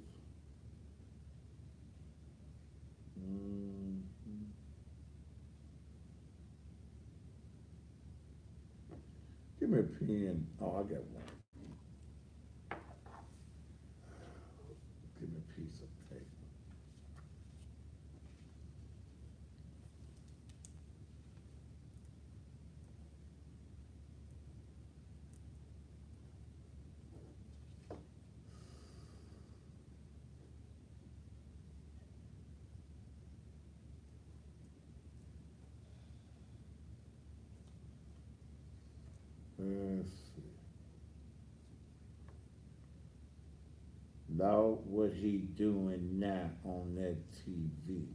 Give me a pen. Oh, I got one. Give me a piece of paper. Let's see. Now what he doing now on that TV?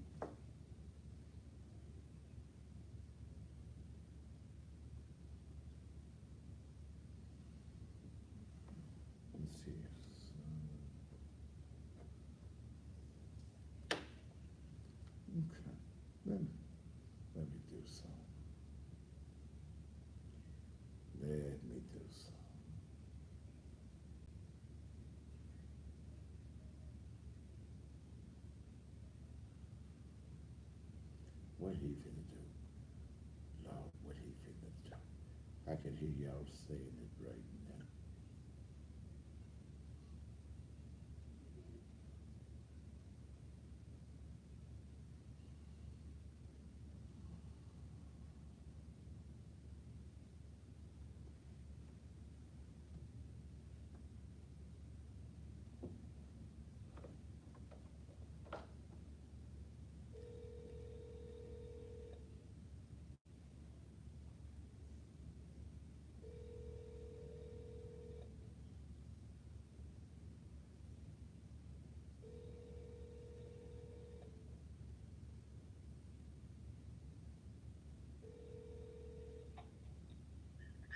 Let's see. Okay. Let me do something. Let me do something. What he finna do? Lord, what he finna do? I can hear y'all saying it right now.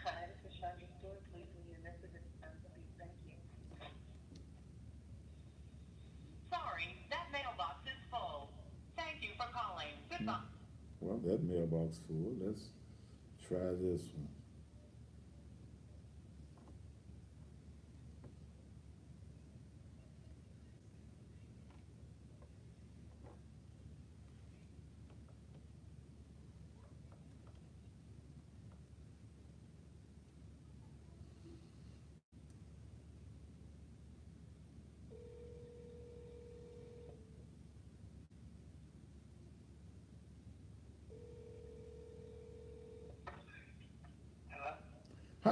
Hi, this is Chandra Stewart. Please leave your message at the time to speak. Thank you. Sorry, that mailbox is full. Thank you for calling. Goodbye. Well, that mailbox full. Let's try this one.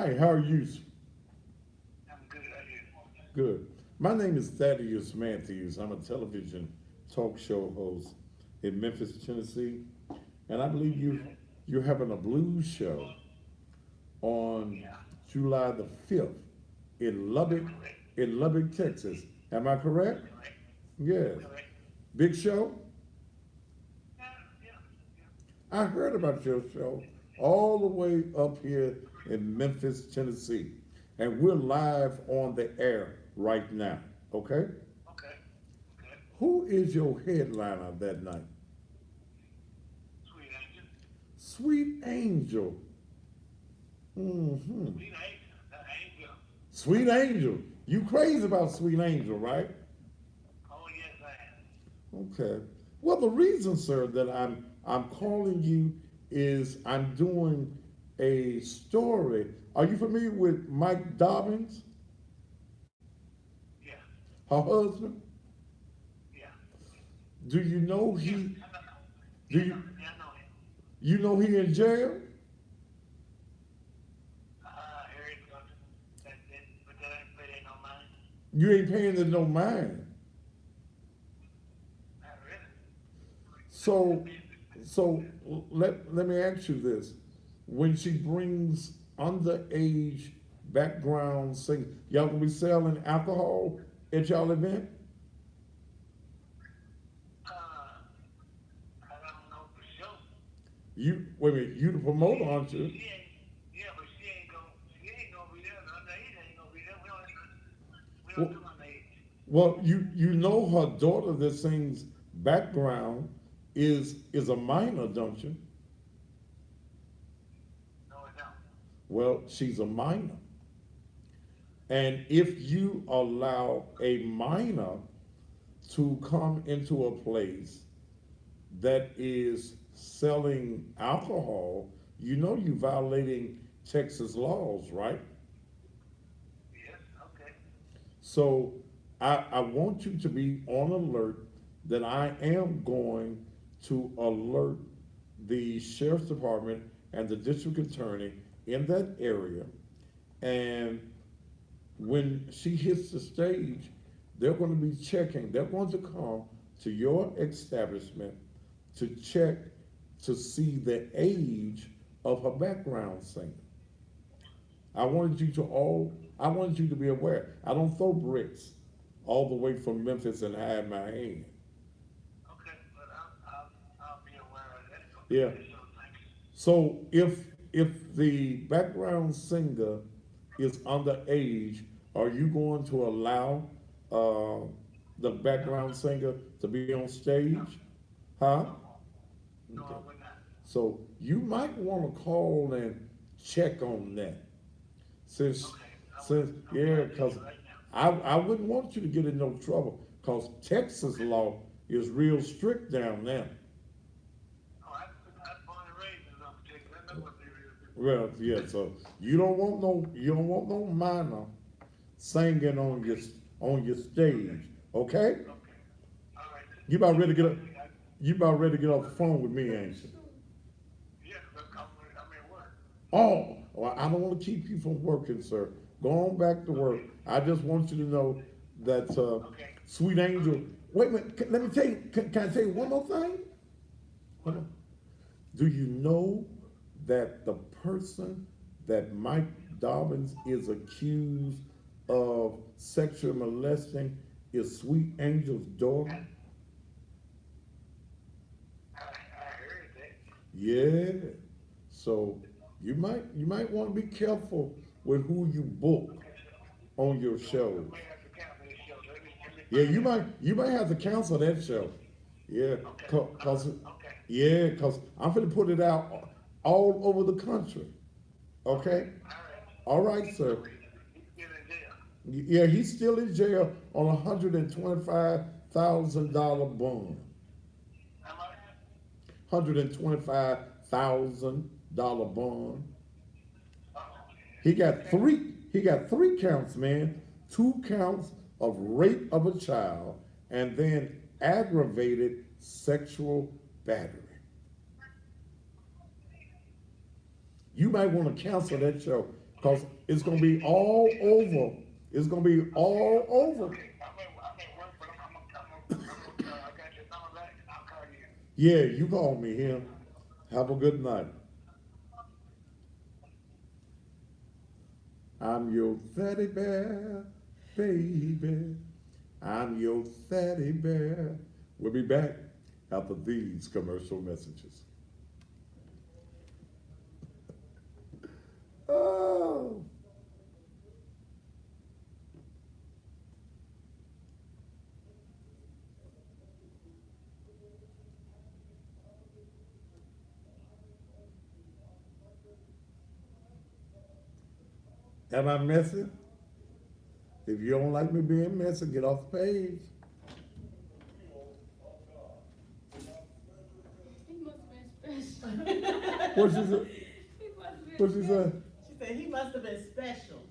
Hi, how are you? I'm good. I hear. Good. My name is Thaddeus Matthews. I'm a television talk show host in Memphis, Tennessee, and I believe you're having a blues show on July the 5th in Lubbock, Texas. Am I correct? Correct. Yes. Correct. Big show? Yeah. I heard about your show all the way up here in Memphis, Tennessee. And we're live on the air right now, okay? Okay. Okay. Who is your headliner that night? Sweet angel. Sweet Angel. Mm-hmm. Sweet angel. That angel. Sweet Angel. You crazy about Sweet Angel, right? Oh yes, I am. Okay. Well, the reason, sir, that I'm calling you is I'm doing a story. Are you familiar with Mike Dobbins, Yeah. her husband? Yeah. Do you know he? I know. Do you? Yeah, I know him. You know he in jail? Harry, but that ain't no mine. You ain't paying it no mind. Not really. So let me ask you this: when she brings underage background singers, y'all gonna be selling alcohol at y'all event? I don't know for sure. You wait a minute, you the promoter, aren't you? She ain't. Yeah, but she ain't gonna be there. The underage ain't gonna be there. We don't do underage. Well, you know her daughter that sings background is a minor, don't you? No, it don't. Well, she's a minor. And if you allow a minor to come into a place that is selling alcohol, you know you're violating Texas laws, right? Yes. Okay. So I want you to be on alert that I am going to alert the sheriff's department and the district attorney in that area. And when she hits the stage, they're going to be checking. They're going to come to your establishment to check to see the age of her background singer. I wanted you to be aware. I don't throw bricks all the way from Memphis and hide my hand. Okay, but I'll be aware of that. Yeah. Okay, so thank you. So if the background singer is underage, are you going to allow the background singer to be on stage? Huh? No, I would not. So you might want to call and check on that. Since yeah, because I wouldn't want you to get in no trouble, because Texas law is real strict down there. Oh, I born and raised in North Texas. I know what they really do. Well, yeah, so you don't want no minor singing on your stage, okay? Okay. All right. You about ready to get off the phone with me, ain't you? Yeah, but I'm at work. Oh, well, I don't want to keep you from working, sir. Go on back to work. I just want you to know that Okay. Sweet Angel. Wait a minute. Let me tell you. Can I tell you one more thing? Hold on. Do you know that the person that Mike Dobbins is accused of sexually molesting is Sweet Angel's daughter? I heard that. Yeah. So you might want to be careful with who you book on your shows. May have to cancel this show. Let me Yeah, you might have to cancel that show. Yeah, cause I'm gonna put it out all over the country. Okay. All right, sir. He's still in jail. Yeah, he's still in jail on $125,000 bond. How much? $125,000 bond. He got three counts, man. 2 counts of rape of a child and then aggravated sexual battery. You might want to cancel that show. Cause it's gonna be all over. It's gonna be all over. I'm at work, but I got your number back, and I'll call you. Yeah, you call me here. Have a good night. I'm your teddy bear, baby. I'm your teddy bear. We'll be back after these commercial messages. Oh. Am I messy? If you don't like me being messy, get off the page. He must have been special. What she said? He must have been What she special. said? She said he must have been special.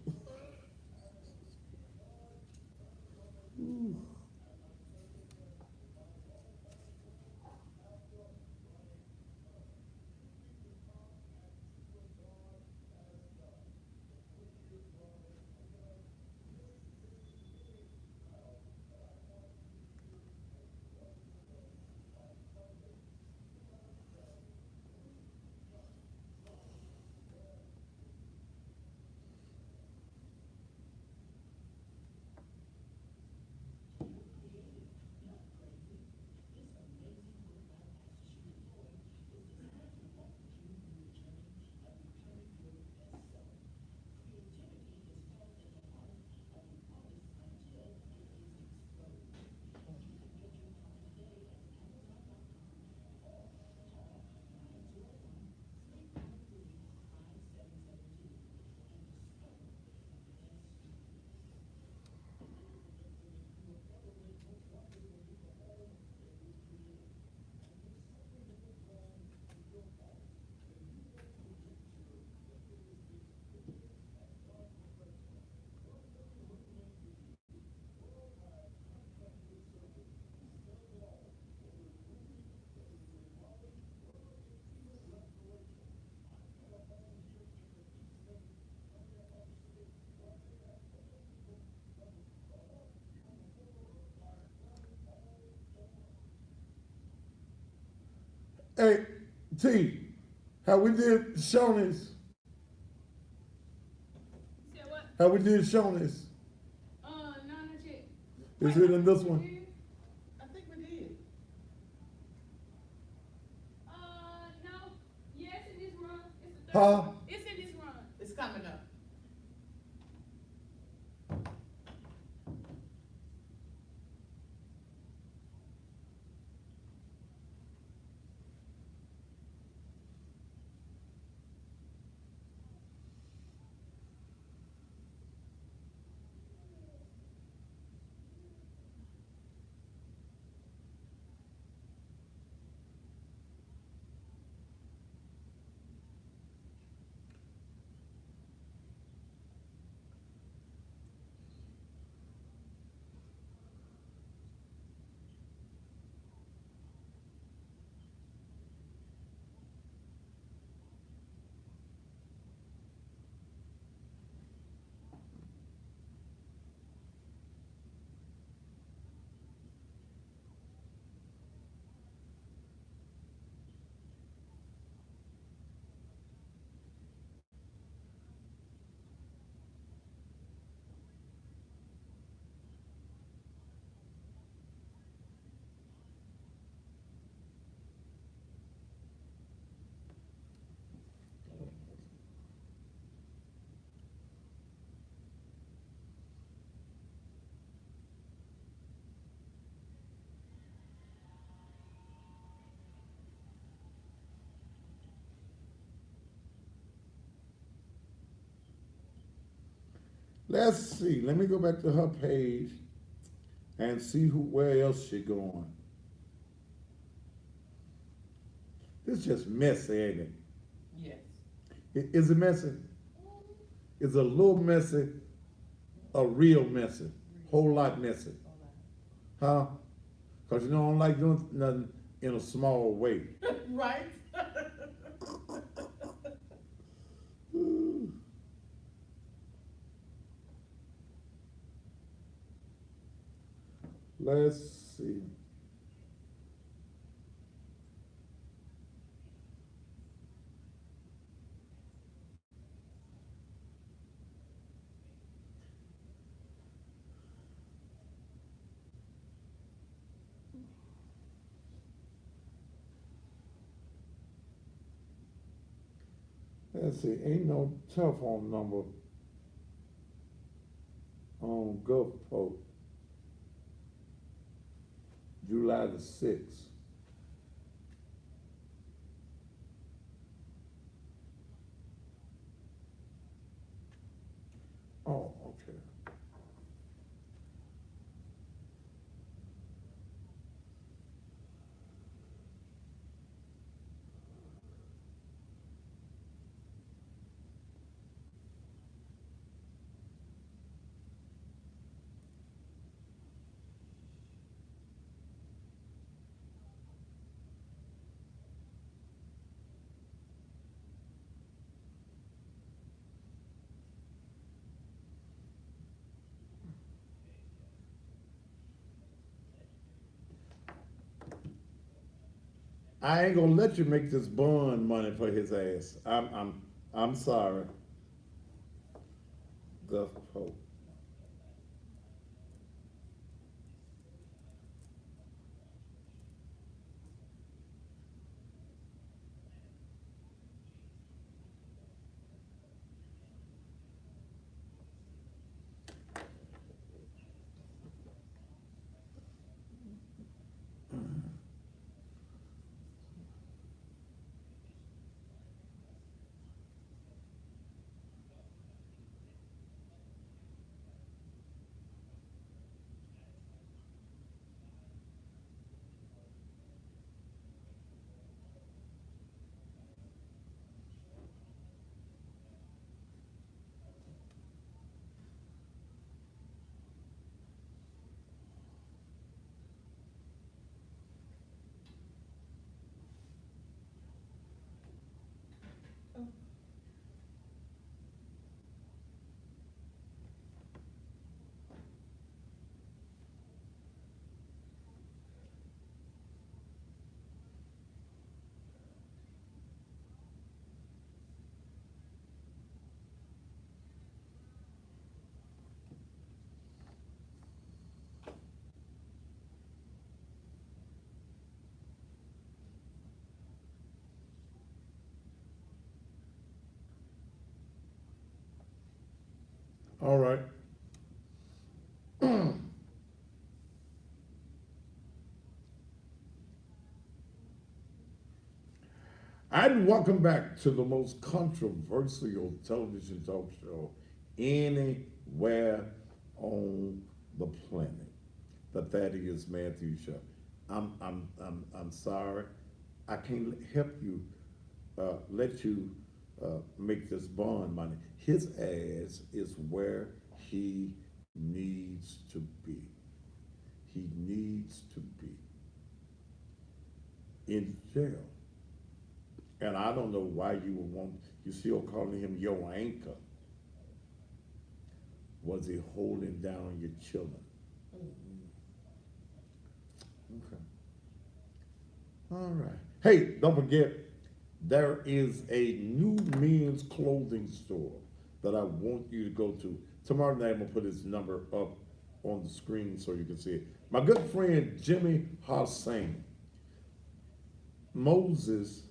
Hey, T, how we did Shoney's? You said what? How we did Shoney's? No, not yet. Is it in this one? I think we did. No. Yes, in this run. It's the third Huh? one. It's in this run. It's coming up. Let's see. Let me go back to her page and see where else she going. This just messy, ain't it? Yes. Is it messy? It's a little messy, a real messy, whole lot messy. Huh? Because you know, I don't like doing nothing in a small way. Right? Let's see. Let's see. Ain't no telephone number on Gulfport, July the 6th. Oh, okay. I ain't gonna let you make this bond money for his ass. I'm sorry. Gulfport. All right. And welcome back to the most controversial television talk show anywhere on the planet, the Thaddeus Matthews Show. I'm sorry, I can't help you, let you make this bond money. His ass is where he needs to be. He needs to be in jail. And I don't know why you would want, you still calling him your anchor. Was he holding down your children? Okay. All right. Hey, don't forget, there is a new men's clothing store that I want you to go to. Tomorrow night, I'm going to put his number up on the screen so you can see it. My good friend, Jimmy Hossain. Moses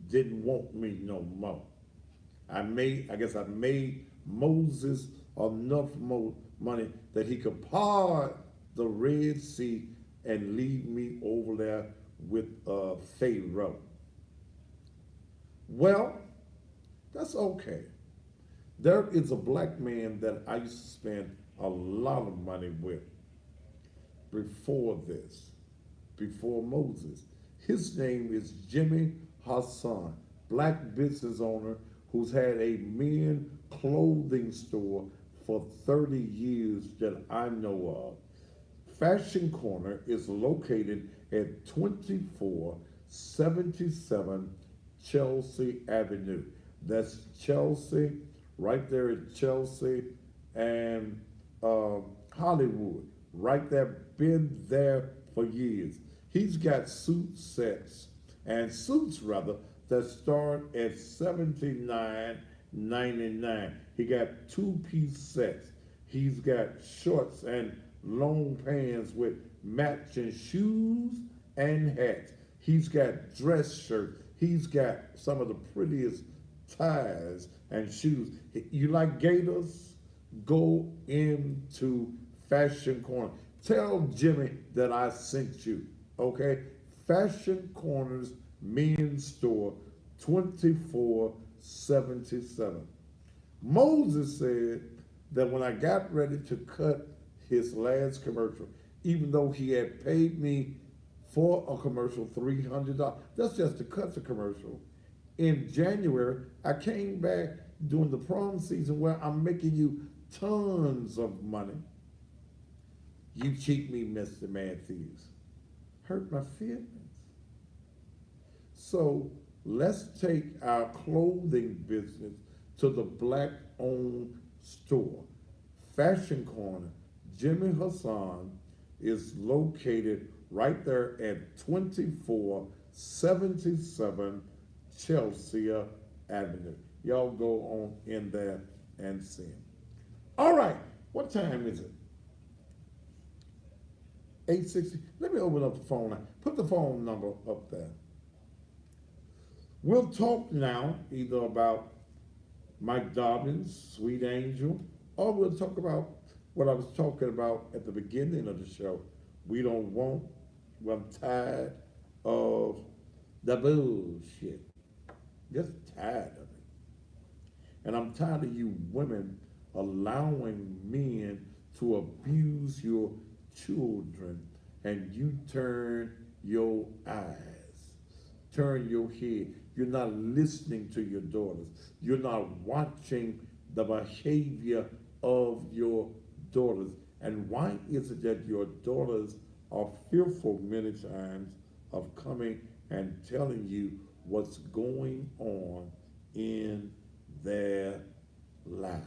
didn't want me no more. I guess I made Moses enough money that he could part the Red Sea and leave me over there with Pharaoh. Well, that's okay. There is a black man that I used to spend a lot of money with before this, before Moses. His name is Jimmy Hassan, black business owner who's had a men clothing store for 30 years that I know of. Fashion Corner is located at 2477 Chelsea Avenue. That's Chelsea, right there at Chelsea and Hollywood. right there, been there for years. He's got suits rather, that start at $79.99. He got two-piece sets. He's got shorts and long pants with matching shoes and hats. He's got dress shirts. He's got some of the prettiest ties and shoes. You like gators? Go into Fashion Corner. Tell Jimmy that I sent you, okay? Fashion Corner's men's store, 2477. Moses said that when I got ready to cut his last commercial, even though he had paid me for a commercial $300, that's just to cut the commercial. In January, I came back during the prom season where I'm making you tons of money. You cheat me, Mr. Matthews. Hurt my feelings. So let's take our clothing business to the black-owned store. Fashion Corner, Jimmy Hassan, is located right there at 2477 Chelsea Avenue. Y'all go on in there and see him. All right, what time is it? 8:60. Let me open up the phone line. Put the phone number up there. We'll talk now either about Mike Dobbins, Sweet Angel, or we'll talk about what I was talking about at the beginning of the show. We don't want, I'm tired of the bullshit. Just tired of it. And I'm tired of you women allowing men to abuse your children, and you turn your eyes, turn your head. You're not listening to your daughters. You're not watching the behavior of your daughters. And why is it that your daughters are fearful many times of coming and telling you what's going on in their lives?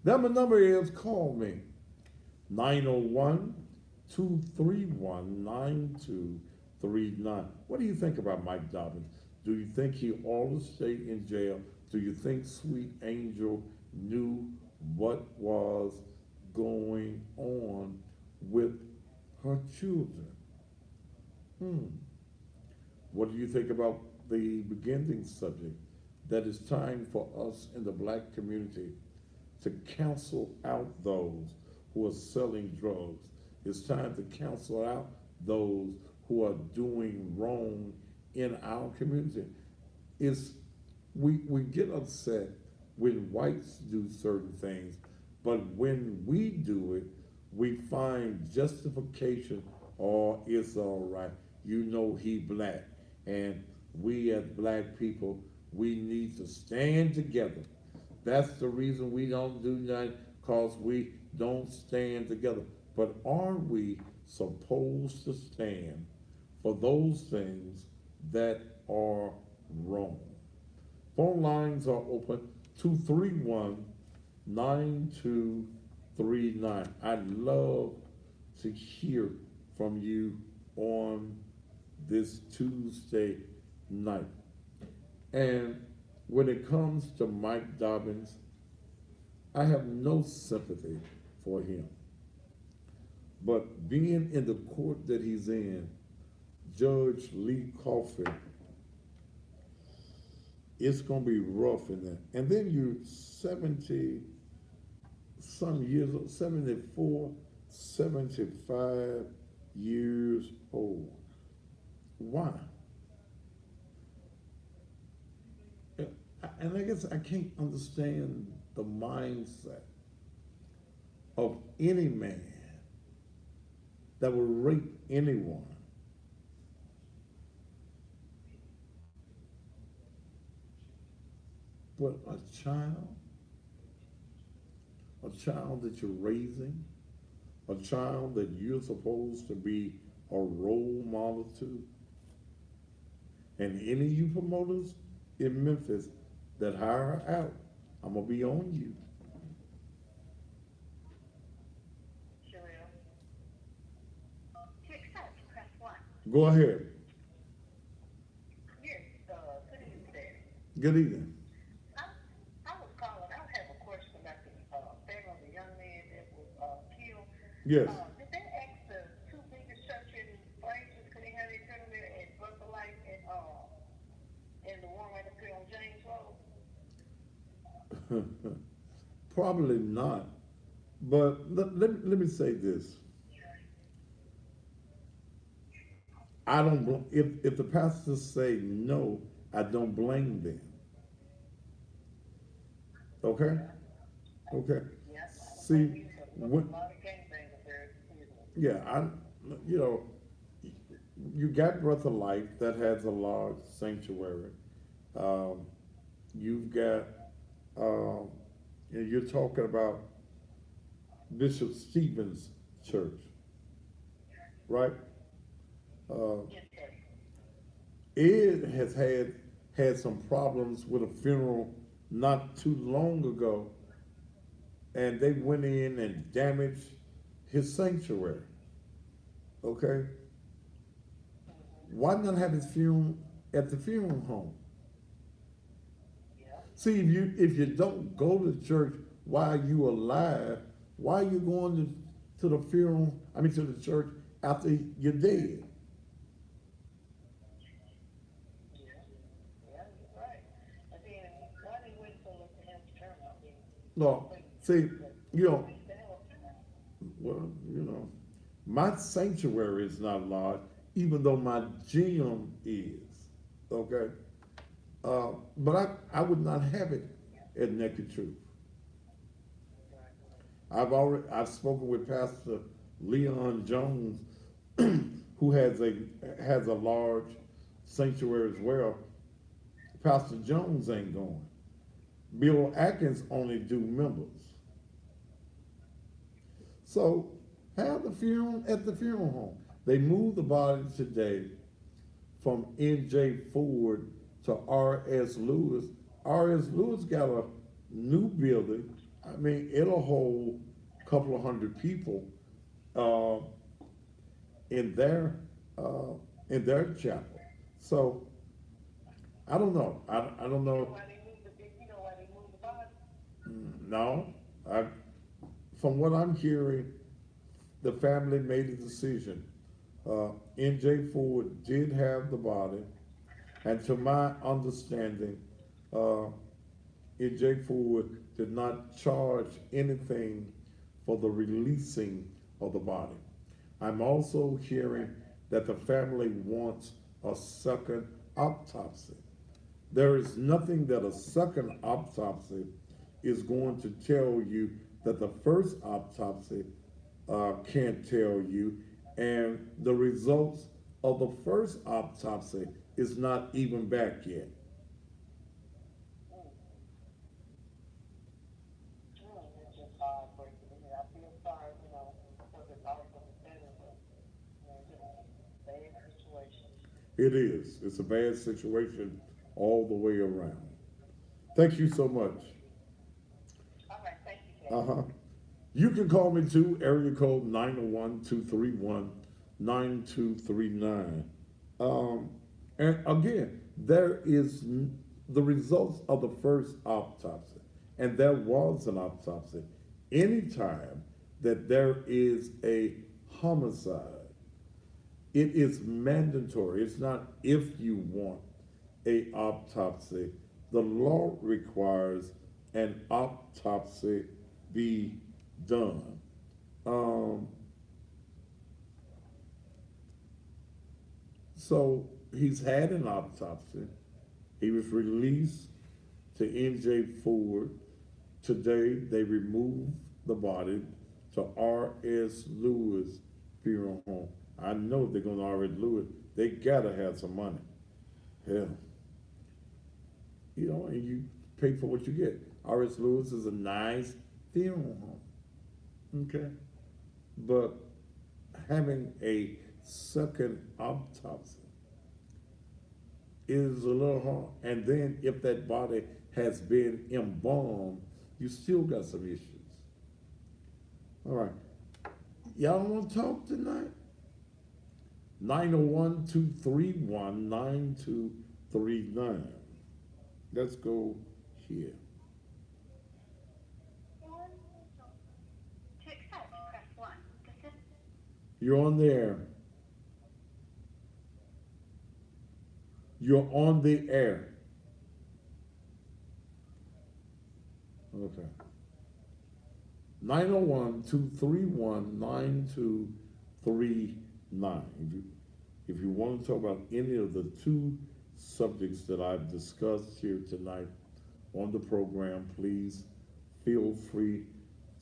Then my number is, call me, 901-231-9239. What do you think about Mike Dobbins? Do you think he ought to stay in jail? Do you think Sweet Angel knew what was going on with her children? What do you think about the beginning subject, that it's time for us in the black community to cancel out those who are selling drugs? It's time to cancel out those who are doing wrong in our community. We get upset when whites do certain things, but when we do it, we find justification, or it's all right. You know he black, and we as black people, we need to stand together. That's the reason we don't do nothing, because we don't stand together. But are we supposed to stand for those things that are wrong? Phone lines are open, 231-9239. I'd love to hear from you on this Tuesday night. And when it comes to Mike Dobbins, I have no sympathy for him. But being in the court that he's in, Judge Lee Coffey, it's going to be rough in there. And then you're 70 some years old, 74, 75 years old. Why? And I guess I can't understand the mindset of any man that will rape anyone. But a child that you're raising, a child that you're supposed to be a role model to, and any of you promoters in Memphis that hire her out, I'm gonna be on you. Go ahead. Yes, good evening, Daddy. Good evening. I, I was calling, I have a question about the family of the young man that was killed. Yes. Did they ask the two biggest church in Francis, could they have their funeral there at Brother Life and the one right up here on James Road? Probably not. But let me say this. I don't, if the pastors say no, I don't blame them. Okay? Okay. Yeah, I don't See, think so. There was when, a lot of gangbangers there at the funeral. yeah, you know, you got Breath of Life that has a large sanctuary. Um, you've got, and you're talking about Bishop Stevens Church, right? Yes, sir. Ed has had some problems with a funeral not too long ago, and they went in and damaged his sanctuary. Okay, why not have his funeral at the funeral home? Yeah. See, if you don't go to church while you alive, why are you going to the funeral? I mean, to the church after you're dead? Yeah, yeah, you're right. And then why they wait so long to have the term out there? No, see, you know, Wait to have a term. well, you know, my sanctuary is not large, even though my gym is. Okay, but I would not have it at Naked Truth. I've spoken with Pastor Leon Jones, who has a large sanctuary as well. Pastor Jones ain't going. Bill Atkins only do members. So have the funeral at the funeral home. They moved the body today from N.J. Ford to R.S. Lewis. R.S. Lewis got a new building. I mean, it'll hold a couple of hundred people uh, in their chapel. So I don't know. I don't know. Why they moved the big, you know why they moved the body? No, I, from what I'm hearing, the family made a decision. N.J. Ford did have the body, and to my understanding, N.J. Ford did not charge anything for the releasing of the body. I'm also hearing that the family wants a second autopsy. There is nothing that a second autopsy is going to tell you that the first autopsy can't tell you, and the results of the first autopsy is not even back yet. It's just heartbreaking. I feel sorry, for the life of the family, but, it's a bad situation. It is. It's a bad situation all the way around. Thank you so much. All right, thank you, Dad. Uh-huh. You can call me too, area code 901-231-9239. And again, there is the results of the first autopsy, and there was an autopsy. Anytime that there is a homicide, it is mandatory. It's not if you want a autopsy. The law requires an autopsy be done. So he's had an autopsy. He was released to N.J. Ford. Today they removed the body to R.S. Lewis Funeral Home. I know they're going to R.S. Lewis. They gotta have some money. Hell, and you pay for what you get. R.S. Lewis is a nice funeral home. Okay. But having a second autopsy is a little hard. And then if that body has been embalmed, you still got some issues. All right. Y'all want to talk tonight? 901-231-9239. Let's go here. To accept, press 1. To send You're on there. You're on the air. Okay. 901-231-9239. If you want to talk about any of the two subjects that I've discussed here tonight on the program, please feel free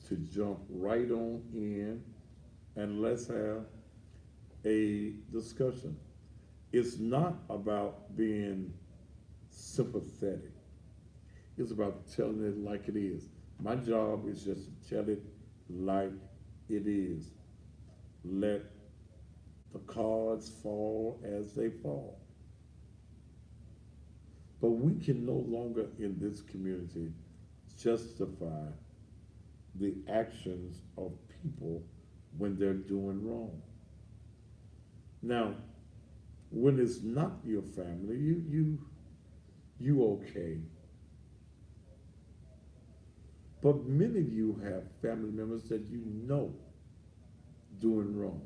to jump right on in and let's have a discussion. It's not about being sympathetic. It's about telling it like it is. My job is just to tell it like it is. Let the cards fall as they fall. But we can no longer in this community justify the actions of people when they're doing wrong. Now, when it's not your family, you okay. But many of you have family members that you know doing wrong.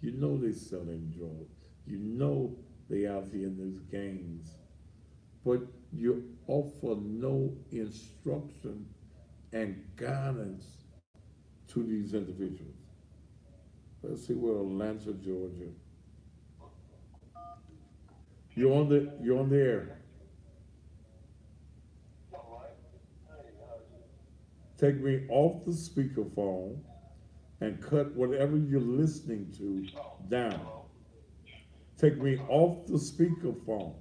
You know they're selling drugs. You know they out here in these gangs. But you offer no instruction and guidance to these individuals. Let's see where Atlanta, Georgia. You're on the air. Take me off the speakerphone and cut whatever you're listening to down. Take me off the speakerphone.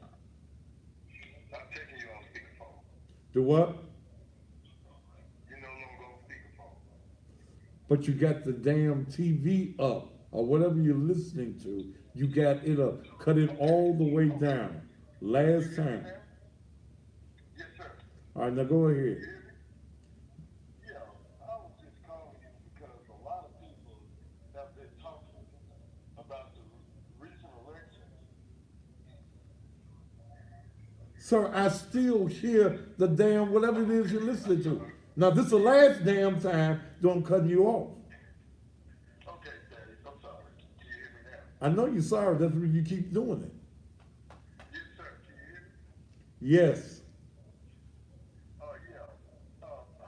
I'm taking you on speakerphone. Do what? You no longer on speakerphone. But you got the damn TV up or whatever you're listening to. You got it up. Cut it all the way down. Last time. Yes, sir. All right, now go ahead. Yeah, I was just calling you because a lot of people have been talking about the recent elections. Sir, I still hear the damn whatever it is you're listening to. Now, this is the last damn time that I'm cutting you off. Okay, Daddy, I'm sorry. Can you hear me now? I know you're sorry. That's why you keep doing it. Yes, sir. Can you hear me? Yes. Yeah. I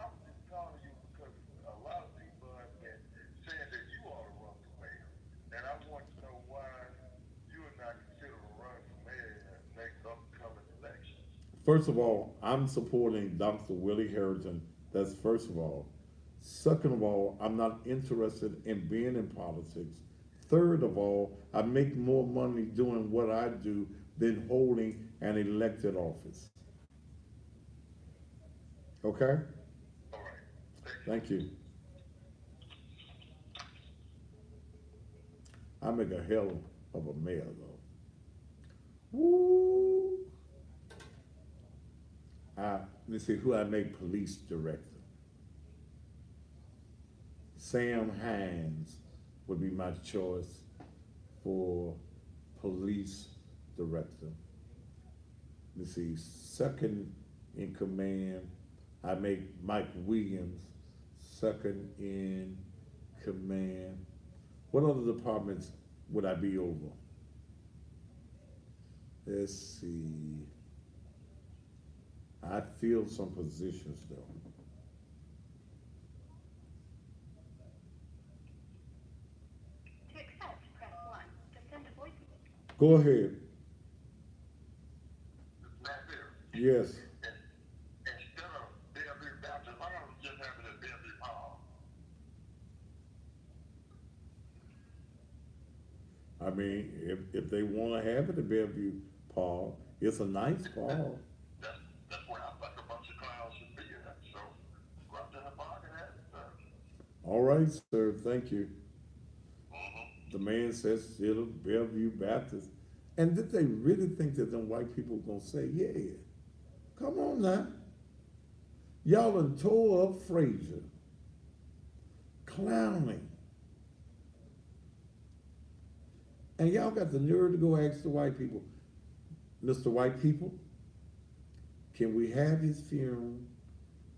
was just calling you because a lot of people have been saying that you ought to run for mayor. And I want to know why you are not considered running for mayor in the next upcoming election. First of all, I'm supporting Dr. Willie Harrington. That's first of all. Second of all, I'm not interested in being in politics. Third of all, I make more money doing what I do than holding an elected office. Okay? All right. Thank you. I make a hell of a mayor, though. Woo! Let's see who I make police director. Sam Hines would be my choice for police director. Let's see, second in command, I make Mike Williams second in command. What other departments would I be over? Let's see. I fill some positions though. To accept, press 1. To send a voice. Go ahead. Matthew, Yes. instead of Bellevue Baptist, why don't we just have it at Bellevue Hall? I mean, if they want to have it at Bellevue Paul, it's a nice Paul. That's where I think a bunch of clowns should be at. So go out there in the park and have it, sir. All right, sir. Thank you. Mm-hmm. The man says still Bellevue Baptist. And did they really think that them white people gonna say, yeah? Come on now. Y'all done tore up Frazier. Clowning. And y'all got the nerve to go ask the white people, Mr. White People, can we have his funeral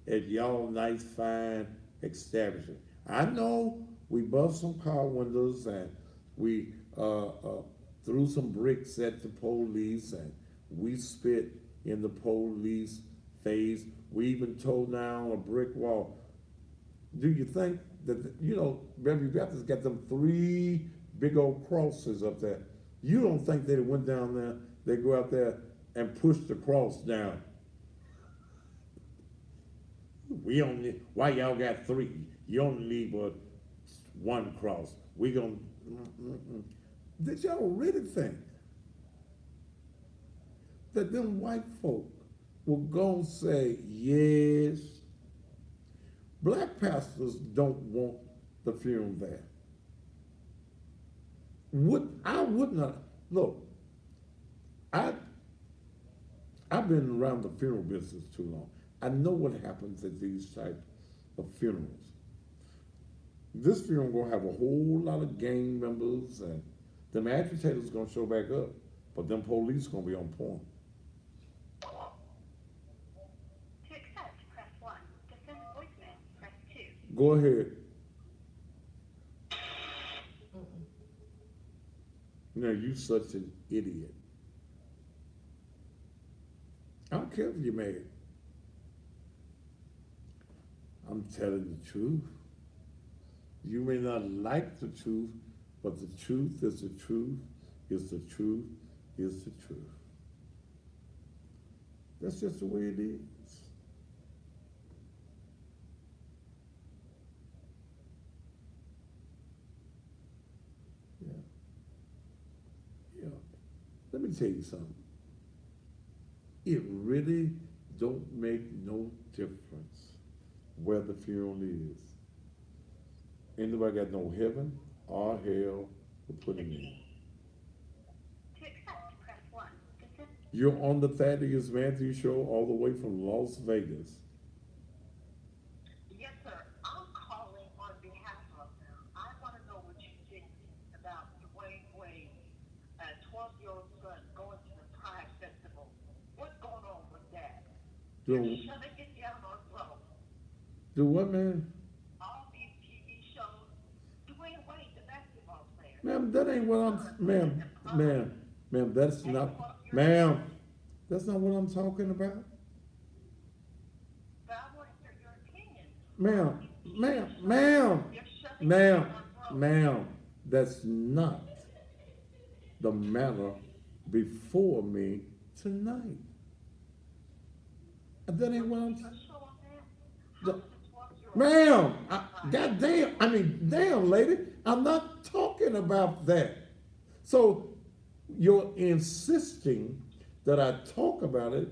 at y'all nice, fine establishment? I know we bust some car windows and we threw some bricks at the police and we spit in the police face. We even tore down a brick wall. Do you think that, you know, Beverly Baptist got them 3 big old crosses up there? You don't think they went down there, they go out there and push the cross down? We only, why y'all got 3? You only need but 1 cross. We gonna, Did y'all really think that them white folk were gonna say, yes, black pastors don't want the funeral there? I would not, look, I've been around the funeral business too long. I know what happens at these types of funerals. This funeral gonna have a whole lot of gang members and them agitators gonna show back up, but them police gonna be on point. To accept, press 1. To send voicemail, press 2. Go ahead. Now you such an idiot. I don't care if you're mad. I'm telling the truth. You may not like the truth, but the truth is the truth, is the truth, is the truth. That's just the way it is. Yeah. Yeah. Let me tell you something. It really don't make no difference where the funeral is. Ain't nobody got no heaven or hell to put him in. To accept, press 1. To send You're on the Thaddeus Matthews Show all the way from Las Vegas. Yes, sir. I'm calling on behalf of them. I want to know what you think about Dwayne Wade, a 12-year-old son going to the Pride Festival. What's going on with that? Do, Shutting it down on road. do what, man? All these TV shows. Dwayne Wade, the basketball player. Ma'am, that ain't what ma'am, that's not, ma'am, that's not what I'm talking about. But I want to hear your opinion. Ma'am, that's not the matter before me tonight. That ain't what I'm saying. Ma'am, damn, lady, I'm not talking about that. So you're insisting that I talk about it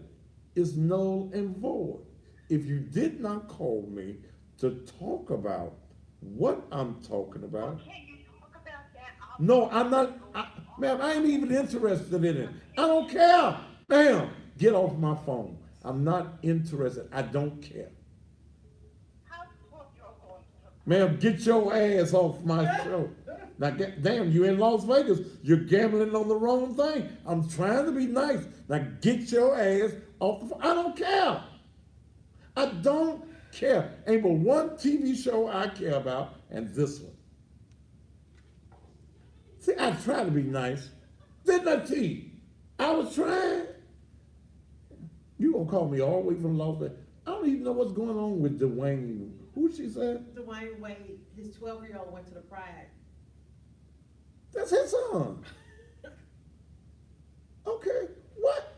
is null and void. If you did not call me to talk about what I'm talking about, Can you talk about that? no, I'm not, ma'am, I ain't even interested in it. I don't care. Ma'am, get off my phone. I'm not interested. I don't care. How's the 12-year-old going to? Ma'am, get your ass off my show. Now, damn, you in Las Vegas. You're gambling on the wrong thing. I'm trying to be nice. Now, get your ass off the phone. I don't care. I don't care. Ain't but one TV show I care about, and this one. See, I try to be nice. Didn't I cheat? I was trying. You gonna call me all the way from Las Vegas? I don't even know what's going on with Dwayne. Who she said? Dwayne Wade, his 12-year-old went to the Pride. That's his son. Okay, what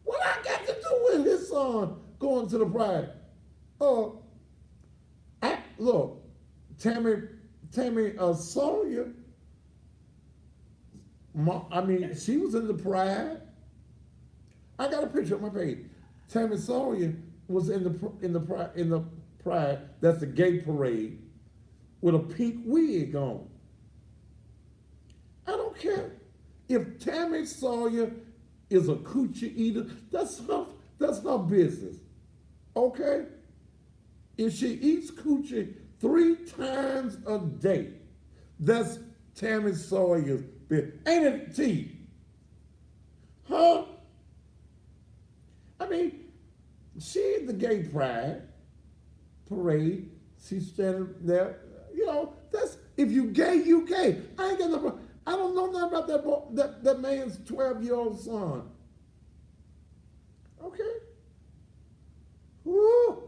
I got to do with his son going to the Pride? Look, Tammy Sawyer. She was in the Pride. I got a picture on my page. Tammy Sawyer was in the Pride. That's the gay parade with a pink wig on. I don't care if Tammy Sawyer is a coochie eater. That's her business. Okay? If she eats coochie 3 times a day, that's Tammy Sawyer's Ain't it T? Huh? I mean, she at the gay pride parade, she's standing there, you know, that's, if you gay, you gay. I ain't got no, I don't know nothing about that man's 12-year-old son. Okay. Woo.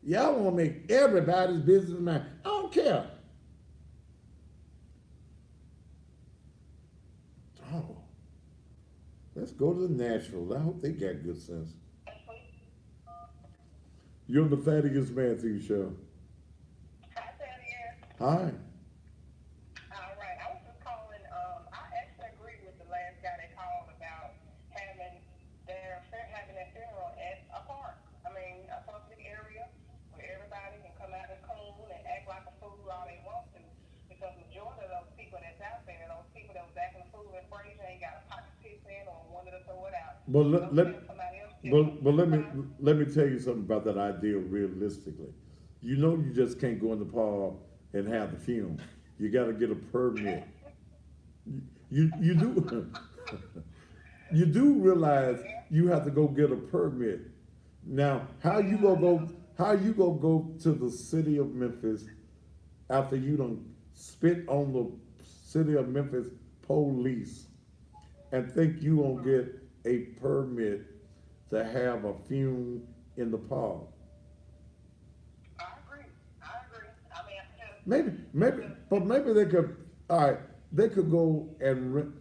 Y'all want to make everybody's business mine. I don't care. Oh. Let's go to the Nashville. I hope they got good sense. You're on the Thaddeus Matthews Show. Hi, Thaddeus. Hi. All right. I was just calling. I actually agree with the last guy that called about having that funeral at a park. I mean, a public area where everybody can come out and coon and act like a fool all they want to. Because majority of those people that's out there, those people that was acting a fool in Fraser ain't got a pocket piece in or wanted to throw it out. But let me Somebody else let me tell you something about that idea realistically. You know, you just can't go in the park and have the funeral. You got to get a permit. You do you do realize you have to go get a permit. Now, how you gonna go to the city of Memphis after you done spit on the city of Memphis police and think you gonna get a permit to have a funeral in the park? I agree. I mean, Maybe they could. All right, they could go and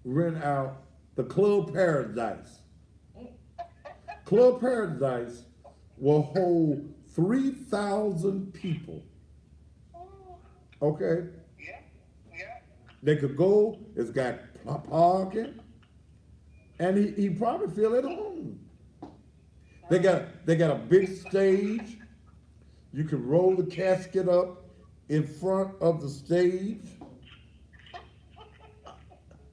rent out the Club Paradise. Club Paradise will hold 3,000 people. Okay, yeah. they could go. It's got parking, and he probably feel at home. They got a big stage. You can roll the casket up in front of the stage.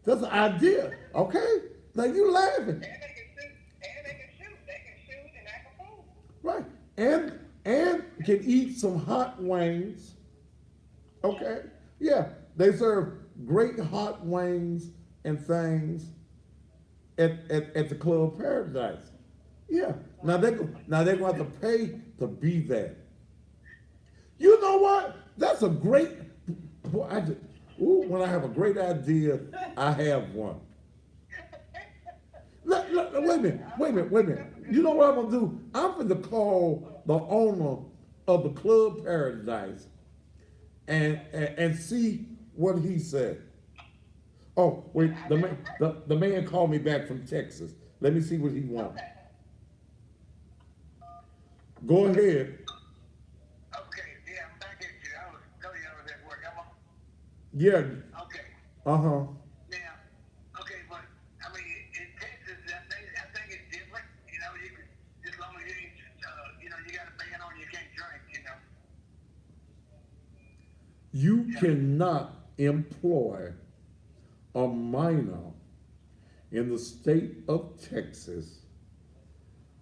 That's an idea, okay? Now you laughing, And they can shoot. They can shoot and act a fool. right? And can eat some hot wings, okay? Yeah, they serve great hot wings and things at the Club Paradise. Yeah. Now they're gonna have to pay to be there. You know what? That's a great. Boy, when I have a great idea, I have one. Wait a minute. You know what I'm gonna do? I'm gonna call the owner of the Club Paradise and see what he said. Oh wait, the man called me back from Texas. Let me see what he wants. Go ahead. Okay, yeah, I'm back at you. I was telling you I was at work. I'm on. Yeah. Okay. Uh-huh. Now, okay, but I mean, in Texas, I think it's different. You know, you can, as long as you ain't, you got a ban on, you can't drink. You know. You cannot employ a minor in the state of Texas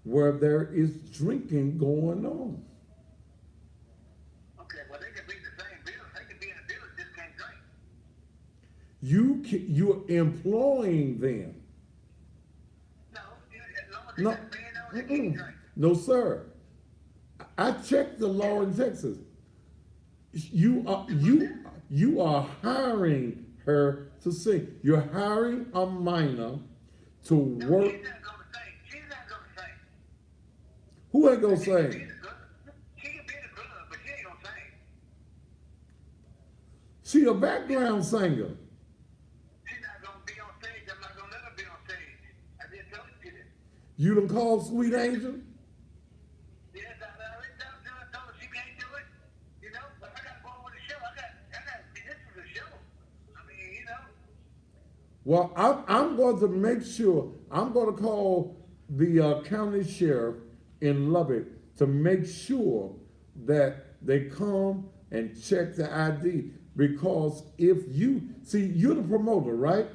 where there is drinking going on. Okay, well they could be the same village. They could be in a village, just can't drink. You're employing them. No, as long as they No, got a ban on, they can't drink. no, sir. I checked the law in Texas. You are hiring her to sing. You're hiring a minor to No, work. she's not gonna sing. She's not gonna sing. Who ain't gonna She can be in sing? the club. She can be in the club, but she ain't gonna sing. She a background singer. She's not gonna be on stage. I'm not gonna let her be on stage. I just told you that. You done called Sweet Angel? Yes, I already told her she can't do it. You know, but I gotta go on with the show. This is a show. I mean, you know. Well, I'm going to make sure, I'm going to call the county sheriff in Lubbock to make sure that they come and check the ID. Because if you're the promoter, right?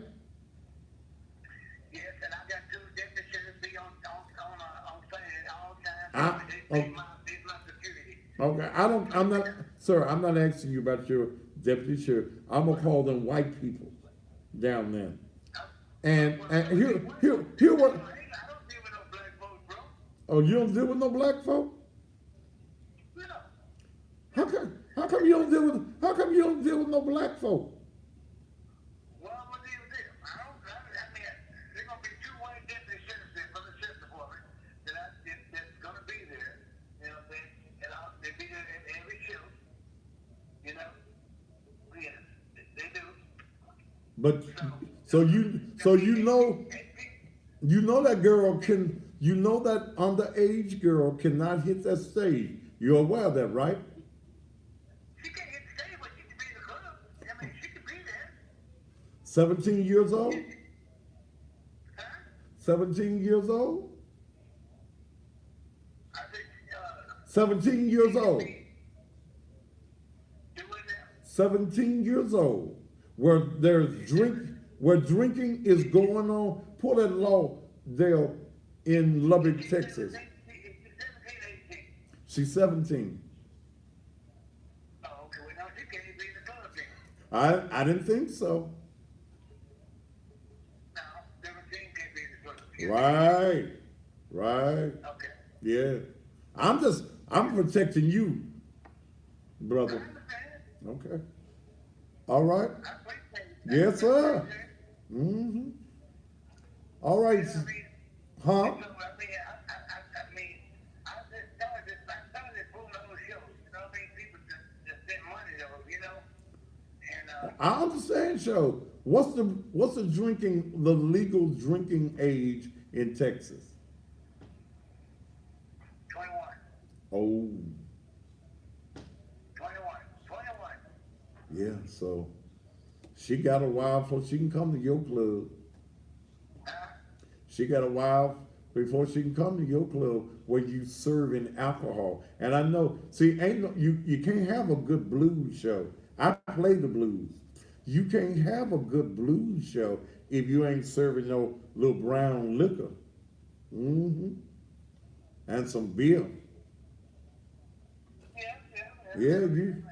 Yes, and I got two deputy sheriffs be on site at all times. It's my security. Okay, I'm not asking you about your deputy sheriff. I'm going to call them white people. down there. And here what? I don't deal with no black folks, bro. Oh, you don't deal with no black folk? No. How come you don't deal with? How come you don't deal with no black folk? Well, I'm gonna deal with them. I mean, there's gonna be two white deputy sheriffs there from the sheriff's department that's gonna be there. You know what I'm saying? And they be there at every shift. You know? Yeah, they do. But so you know that girl can, you know that underage girl cannot hit that stage. You're aware of that, right? She can't hit the stage, but she can be in the club. I mean, she can be there. 17 years old? Huh? 17 years old? I think, 17 years old. do it now. 17 years old. Where drinking is going on. Pull that law there in Lubbock, Texas. She's 17. Oh, okay. Well, now she can't even be in the club then. I didn't think so. No, 17 can't be in the club. Right. Okay. Yeah. I'm protecting you, I brother. understand. Okay. All right. I appreciate it. Yes, sir. Mm-hmm. All right. I mean, Huh? I mean, I just started pulling those shows. You know what I mean? People just spend money though, you know? And, I understand, show. What's the legal drinking age in Texas? 21. Oh, 21. yeah. So she got a while before she can come to your club. She got a while before she can come to your club where you serving alcohol. And I know, see, you can't have a good blues show. I play the blues. You can't have a good blues show if you ain't serving no little brown liquor. Mm-hmm. And some beer. Yeah, you.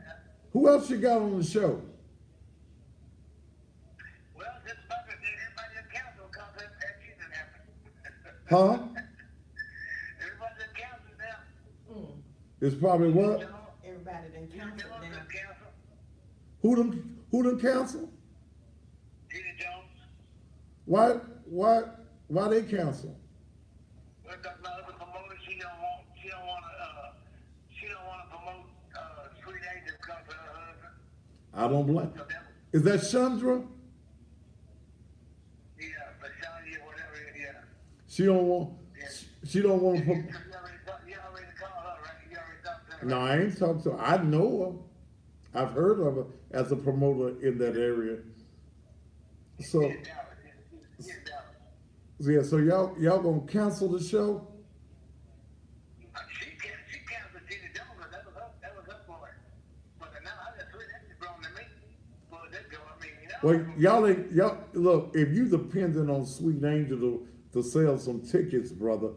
Who else you got on the show? Well, just about everybody in council comes in that season happen. Huh? Everybody in council now. It's probably what? Everybody done counted Jones now. in council. Who done cancel? Gina Jones. Why they cancel? Well, because my other promoter, she don't want to promote Sweet Angel because of her husband. I don't blame. So that, Is that Chandra? yeah, but Shania, whatever, yeah. She don't want. She don't want to. You already called her, right? You already talked to her. No, I ain't talked to her. I know her. I've heard of her as a promoter in that area. So She's in Dallas. She's in Dallas. yeah, so y'all gonna cancel the show? She canceled Gina Jones, but that was her boy. But now I just Sweet Angel grown to me. Well, that girl, I mean, you know. Well, y'all look. If you depending on Sweet Angel to sell some tickets, brother,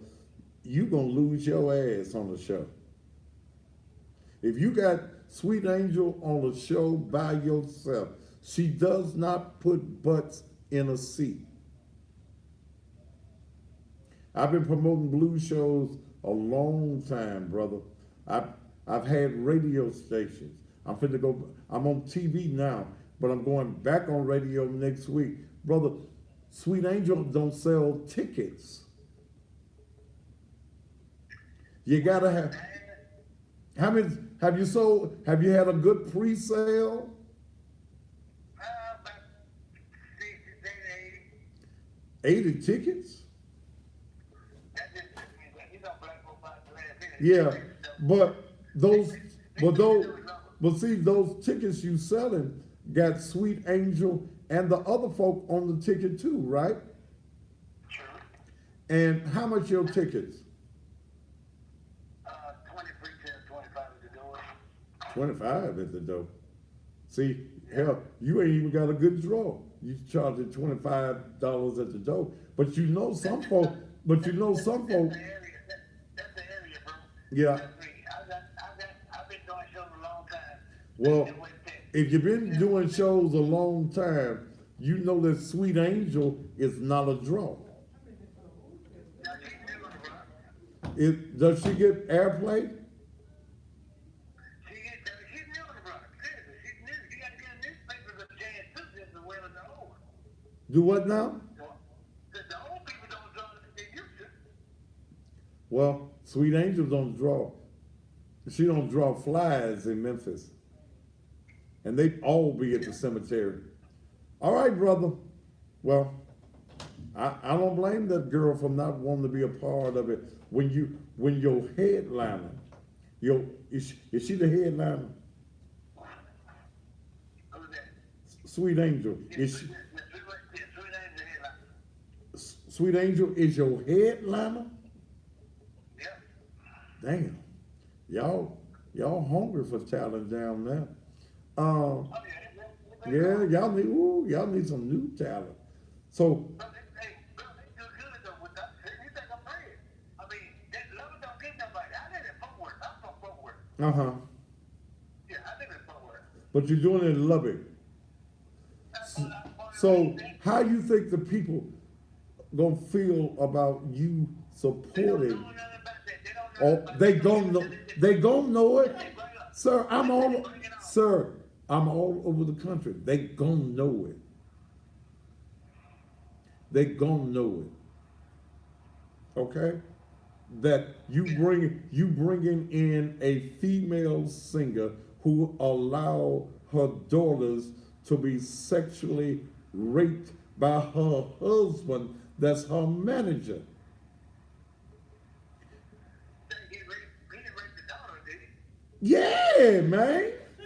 you gonna lose your ass on the show. If you got Sweet Angel on the show by yourself, she does not put butts in a seat. I've been promoting blues shows a long time, brother. I've had radio stations. I'm on TV now, but I'm going back on radio next week. Brother, Sweet Angel don't sell tickets. You gotta have, how many, have you had a good pre-sale? About 60, 80. 80 tickets? That just, you know, black folk buy the last minute. Yeah, but see, those tickets you selling got Sweet Angel and the other folk on the ticket too, right? True. And how much your tickets? 23 to 25 at the door. 25 at the door. See, hell, you ain't even got a good draw. You charging $25 at the door. But you know some folk. That's the area, bro. Yeah. That's me. I've been doing shows a long time. Well, That's the way it's at. if you've been doing shows a long time, you know that Sweet Angel is not a draw. Now, she's new on the block. Does she get airplay? She's new on the block. Seriously, she's new. You got to get a newspaper of chance too, just as well as the old. Do what now? The old people don't draw as they used to. Well, Sweet Angel don't draw. She don't draw flies in Memphis. And they all be at the cemetery. All right, brother. Well, I don't blame that girl for not wanting to be a part of it. When your headliner, is she the headliner? Who's that? Sweet Angel. Is she, Sweet Angel headline. Sweet Angel is your headliner? Yeah. Damn. Y'all hungry for talent down there. Oh, yeah. Yeah, y'all need some new talent. So But hey, girl, they do good though with that. You think I'm playing? I mean, that love don't get nobody. I live in Fort Worth. I'm from Fort Worth. Yeah, I live in Fort Worth. But you're doing it in Lubbock. So how you think the people gonna feel about you supporting? Oh, they gonna know it, sir. I'm all over the country. They gonna know it. They gonna know it. Okay, that you bringing in a female singer who allow her daughters to be sexually raped by her husband. That's her manager. He raped the daughter, did Yeah, man. he?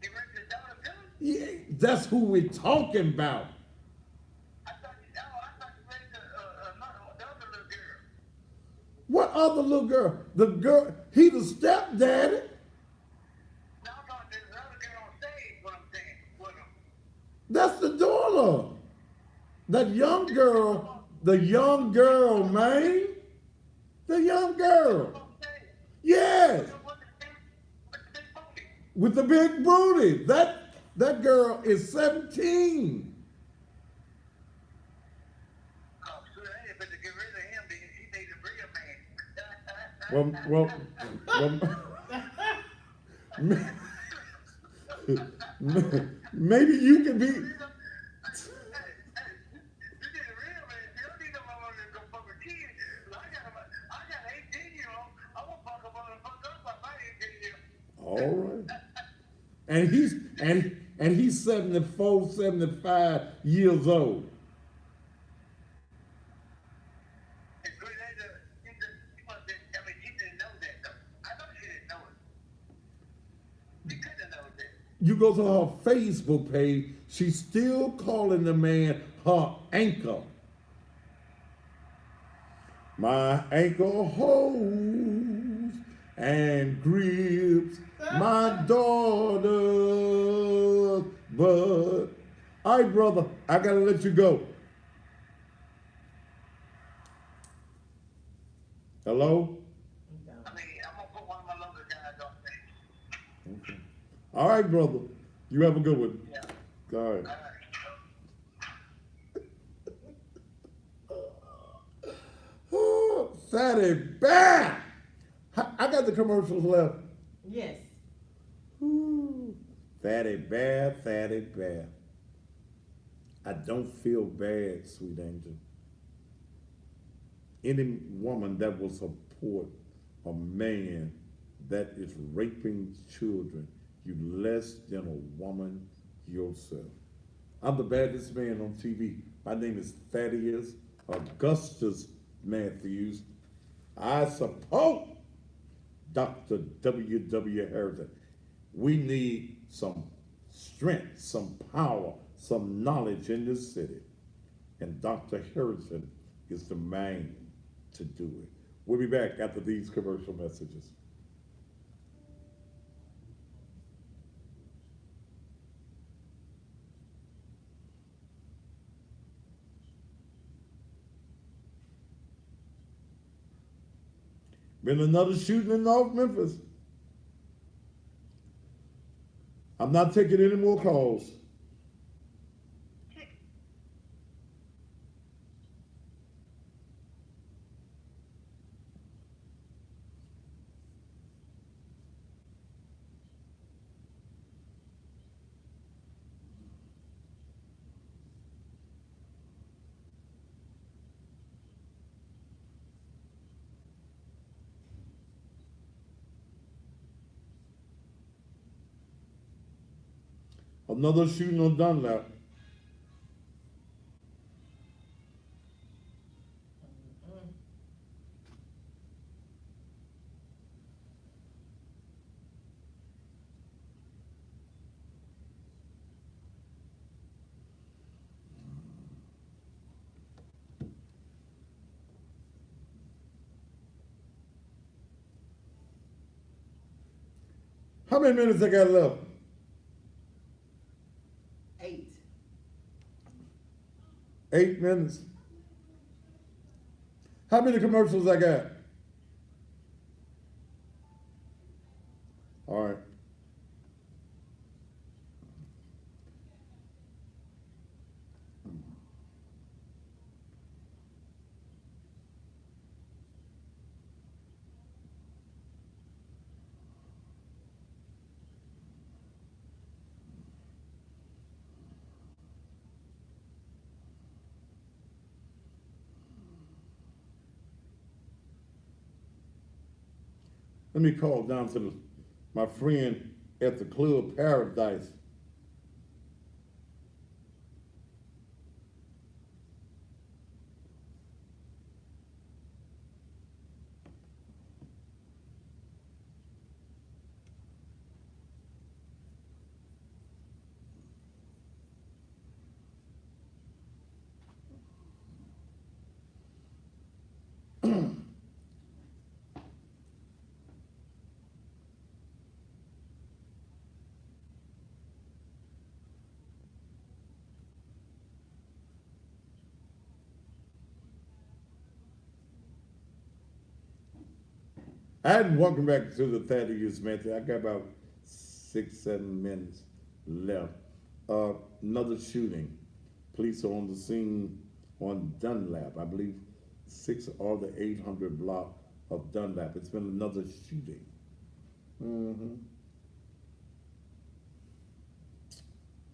He raped the daughter too? Yeah, that's who we're talking about. I thought you raped the other little girl. What other little girl? The girl, he the stepdaddy. No, I'm talking to the other girl on stage, what I'm saying, with him. That's the daughter. That young girl, man. The young girl. On stage. Yes. With the big booty. With the big booty. That girl is 17. Oh, sure, I ain't better get rid of him. He needs a real man. Maybe you can be. All right. And he's 74, 75 years old. You go to her Facebook page, she's still calling the man her anchor. My ankle holds and grips my daughter, but all right, brother, I gotta let you go. Hello? Okay. All right, brother. You have a good one. Yeah. All right. Oh, Fatty Bear! I got the commercials left. Yes. Ooh. Fatty Bear, Fatty Bear. I don't feel bad, Sweet Angel. Any woman that will support a man that is raping children, you less than a woman yourself. I'm the baddest man on TV. My name is Thaddeus Augustus Matthews. I support Dr. W.W. Harrison. We need some strength, some power, some knowledge in this city. And Dr. Harrison is the man to do it. We'll be back after these commercial messages. Been another shooting in North Memphis. I'm not taking any more calls. Text Another shooting on Dunlap. How many minutes I got left? 8. 8 minutes. How many commercials I got? All right. Let me call down to my friend at the Club Paradise. And welcome back to the 30 Years Method. I got about 6-7 minutes left. Another shooting. Police are on the scene on Dunlap. I believe 6 or the 800 block of Dunlap. It's been another shooting.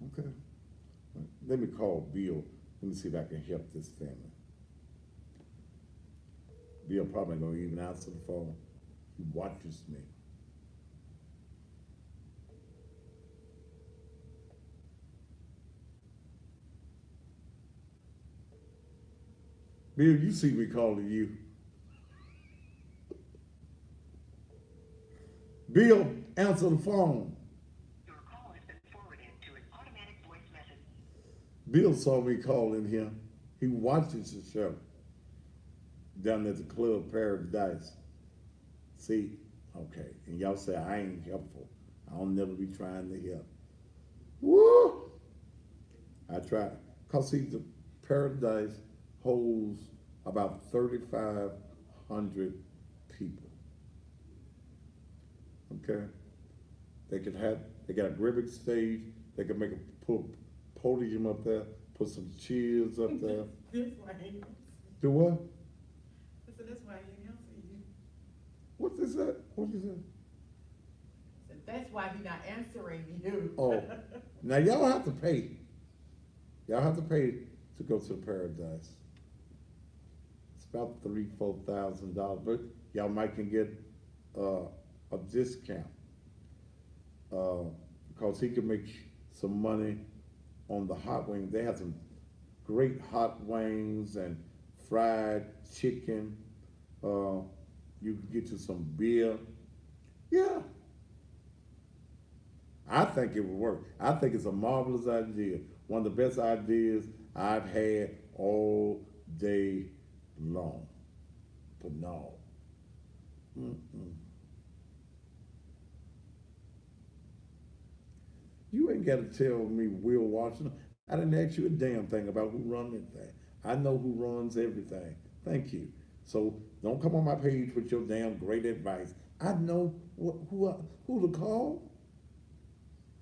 Okay. Let me call Bill. Let me see if I can help this family. Bill probably gonna even answer the phone. He watches me. Bill, you see me calling you. Bill, answer the phone. Your call has been forwarded to an automatic voice message. Bill saw me calling him. He watches the show down at the Club Paradise. See, okay, and y'all say I ain't helpful. I'll never be trying to help. Woo! I try, cause see, the Paradise holds about 3,500 people. Okay, they got a great big stage. They can put a podium up there, put some chairs up there. That's why he Do what? I said, that's why he answered you. What is that? What is that? I said, that's why he not answering you. Oh, now y'all have to pay. Y'all have to pay to go to the Paradise. It's about $3,000-4,000, but y'all might can get a discount because he can make some money on the hot wings. They have some great hot wings and fried chicken. You can get you some beer. Yeah. I think it would work. I think it's a marvelous idea. One of the best ideas I've had all day long. But no. You ain't got to tell me Will Washington. I didn't ask you a damn thing about who runs anything. I know who runs everything. Thank you. So don't come on my page with your damn great advice. I know who to call.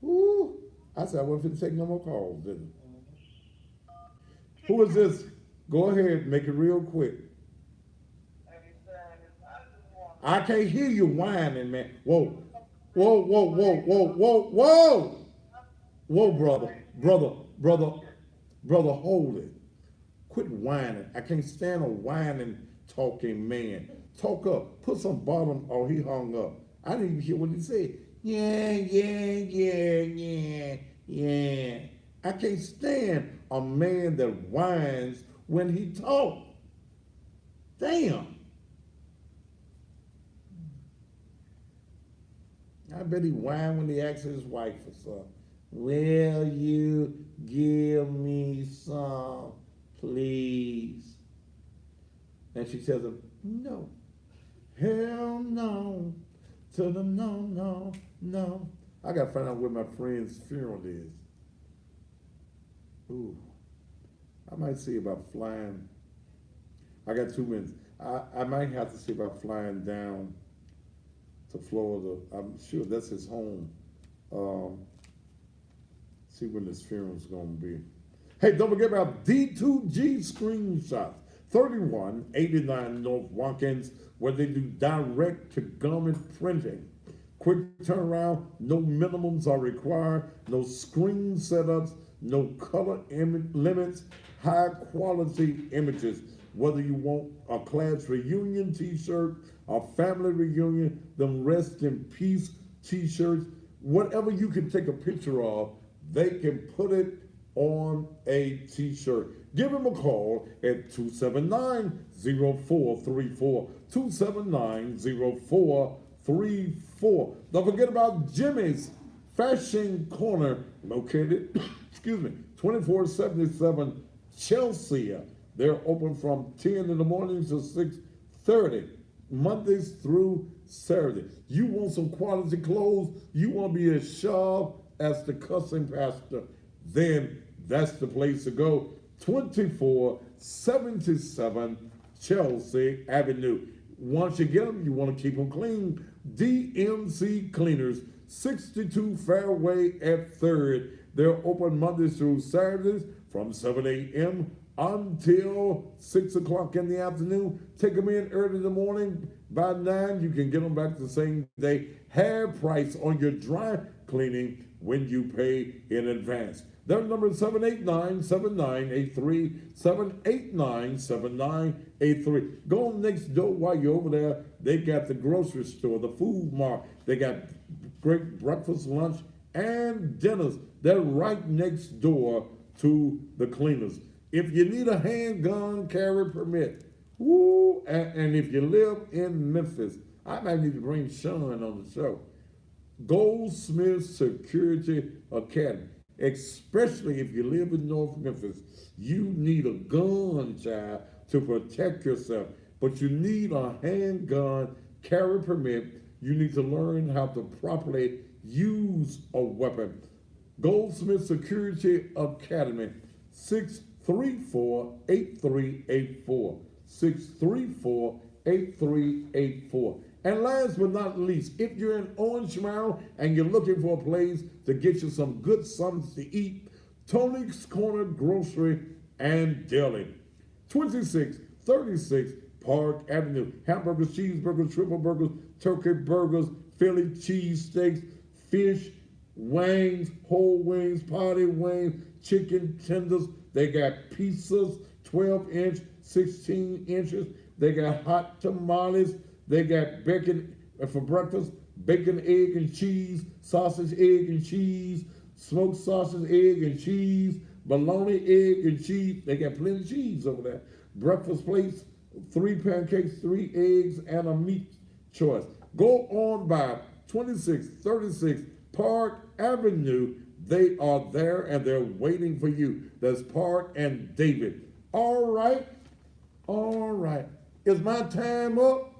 Ooh. I said I wasn't take no more calls, didn't I? Who is this? Go ahead, make it real quick. I can't hear you whining, man. Whoa. Whoa, whoa, whoa, whoa, whoa, whoa. Whoa, brother, hold it. Quit whining. I can't stand a whining, talking man. Talk up. Put some bottom. Oh, he hung up. I didn't even hear what he said. Yeah. Yeah, I can't stand a man that whines when he talks. Damn. I bet he whined when he asked his wife for some. Will you give me some, please? And she tells him, no. Hell no. To the no, no, no. I gotta find out where my friend's funeral is. Ooh. I might see about flying. I got 2 minutes. I might have to see about flying down to Florida. I'm sure that's his home. See when this funeral's gonna be. Hey, don't forget about D2G Screenshots, 3189 North Watkins, where they do direct to garment printing. Quick turnaround, no minimums are required, no screen setups, no color limits, high quality images. Whether you want a class reunion t-shirt, a family reunion, them rest in peace t-shirts, whatever you can take a picture of, they can put it on a t-shirt. Give them a call at 279-0434, 279-0434. Don't forget about Jimmy's Fashion Corner, located, 2477 Chelsea. They're open from 10 in the morning to 6:30, Mondays through Saturday. You want some quality clothes? You want to be as sharp as the cussing pastor? Then that's the place to go. 2477 Chelsea Avenue. Once you get them, you want to keep them clean. DMC Cleaners, 62 Fairway at 3rd. They're open Mondays through Saturdays from 7 a.m. until 6 o'clock in the afternoon. Take them in early in the morning. By 9, you can get them back the same day. Half price on your dry cleaning when you pay in advance. Their number is 789-7983, 789-7983. Go next door while you're over there. They got the grocery store, the food mart. They got great breakfast, lunch, and dinners. They're right next door to the cleaners. If you need a handgun carry permit, woo, and if you live in Memphis, I might need to bring Sean on the show. Goldsmith Security Academy, especially if you live in North Memphis, you need a gun, child, to protect yourself, but you need a handgun carry permit. You need to learn how to properly use a weapon. Goldsmith Security Academy, 634-8384, 634-8384. And last but not least, if you're in Orange Mound and you're looking for a place to get you some good something to eat, Tony's Corner Grocery and Deli, 2636 Park Avenue. Hamburgers, cheeseburgers, triple burgers, turkey burgers, Philly cheesesteaks, fish, wings, whole wings, party wings, chicken tenders. They got pizzas, 12-inch, 16 inches. They got hot tamales. They got bacon for breakfast, bacon, egg, and cheese, sausage, egg, and cheese, smoked sausage, egg, and cheese, bologna, egg, and cheese. They got plenty of cheese over there. Breakfast plates, 3 pancakes, 3 eggs, and a meat choice. Go on by 2636 Park Avenue. They are there and they're waiting for you. That's Park and David. All right. Is my time up?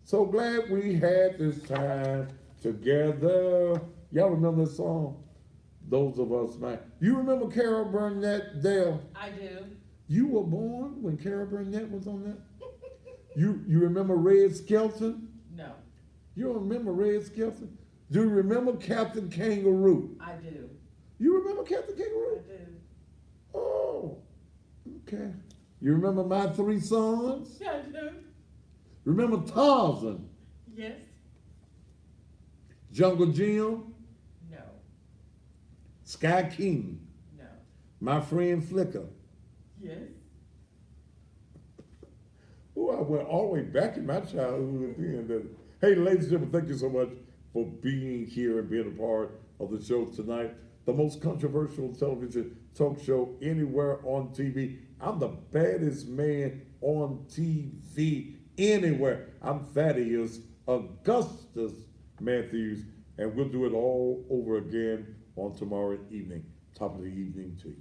So glad we had this time together. Y'all remember this song? Those of us, man. You remember Carol Burnett, Dale? I do. You were born when Carol Burnett was on that? You remember Red Skelton? No. You don't remember Red Skelton? Do you remember Captain Kangaroo? I do. You remember Captain Kangaroo? I do. Oh, okay. You remember My 3 Sons? Yeah, I do. Remember Tarzan? Yes. Jungle Jim? No. Sky King? No. My Friend Flicker? Yes. Oh, I went all the way back in my childhood at the end of it. Hey, ladies and gentlemen, thank you so much for being here and being a part of the show tonight. The most controversial television talk show anywhere on TV. I'm the baddest man on TV anywhere. I'm Thaddeus Augustus Matthews, and we'll do it all over again on tomorrow evening. Top of the evening to you.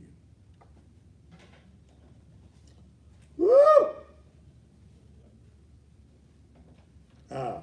Woo! Ah.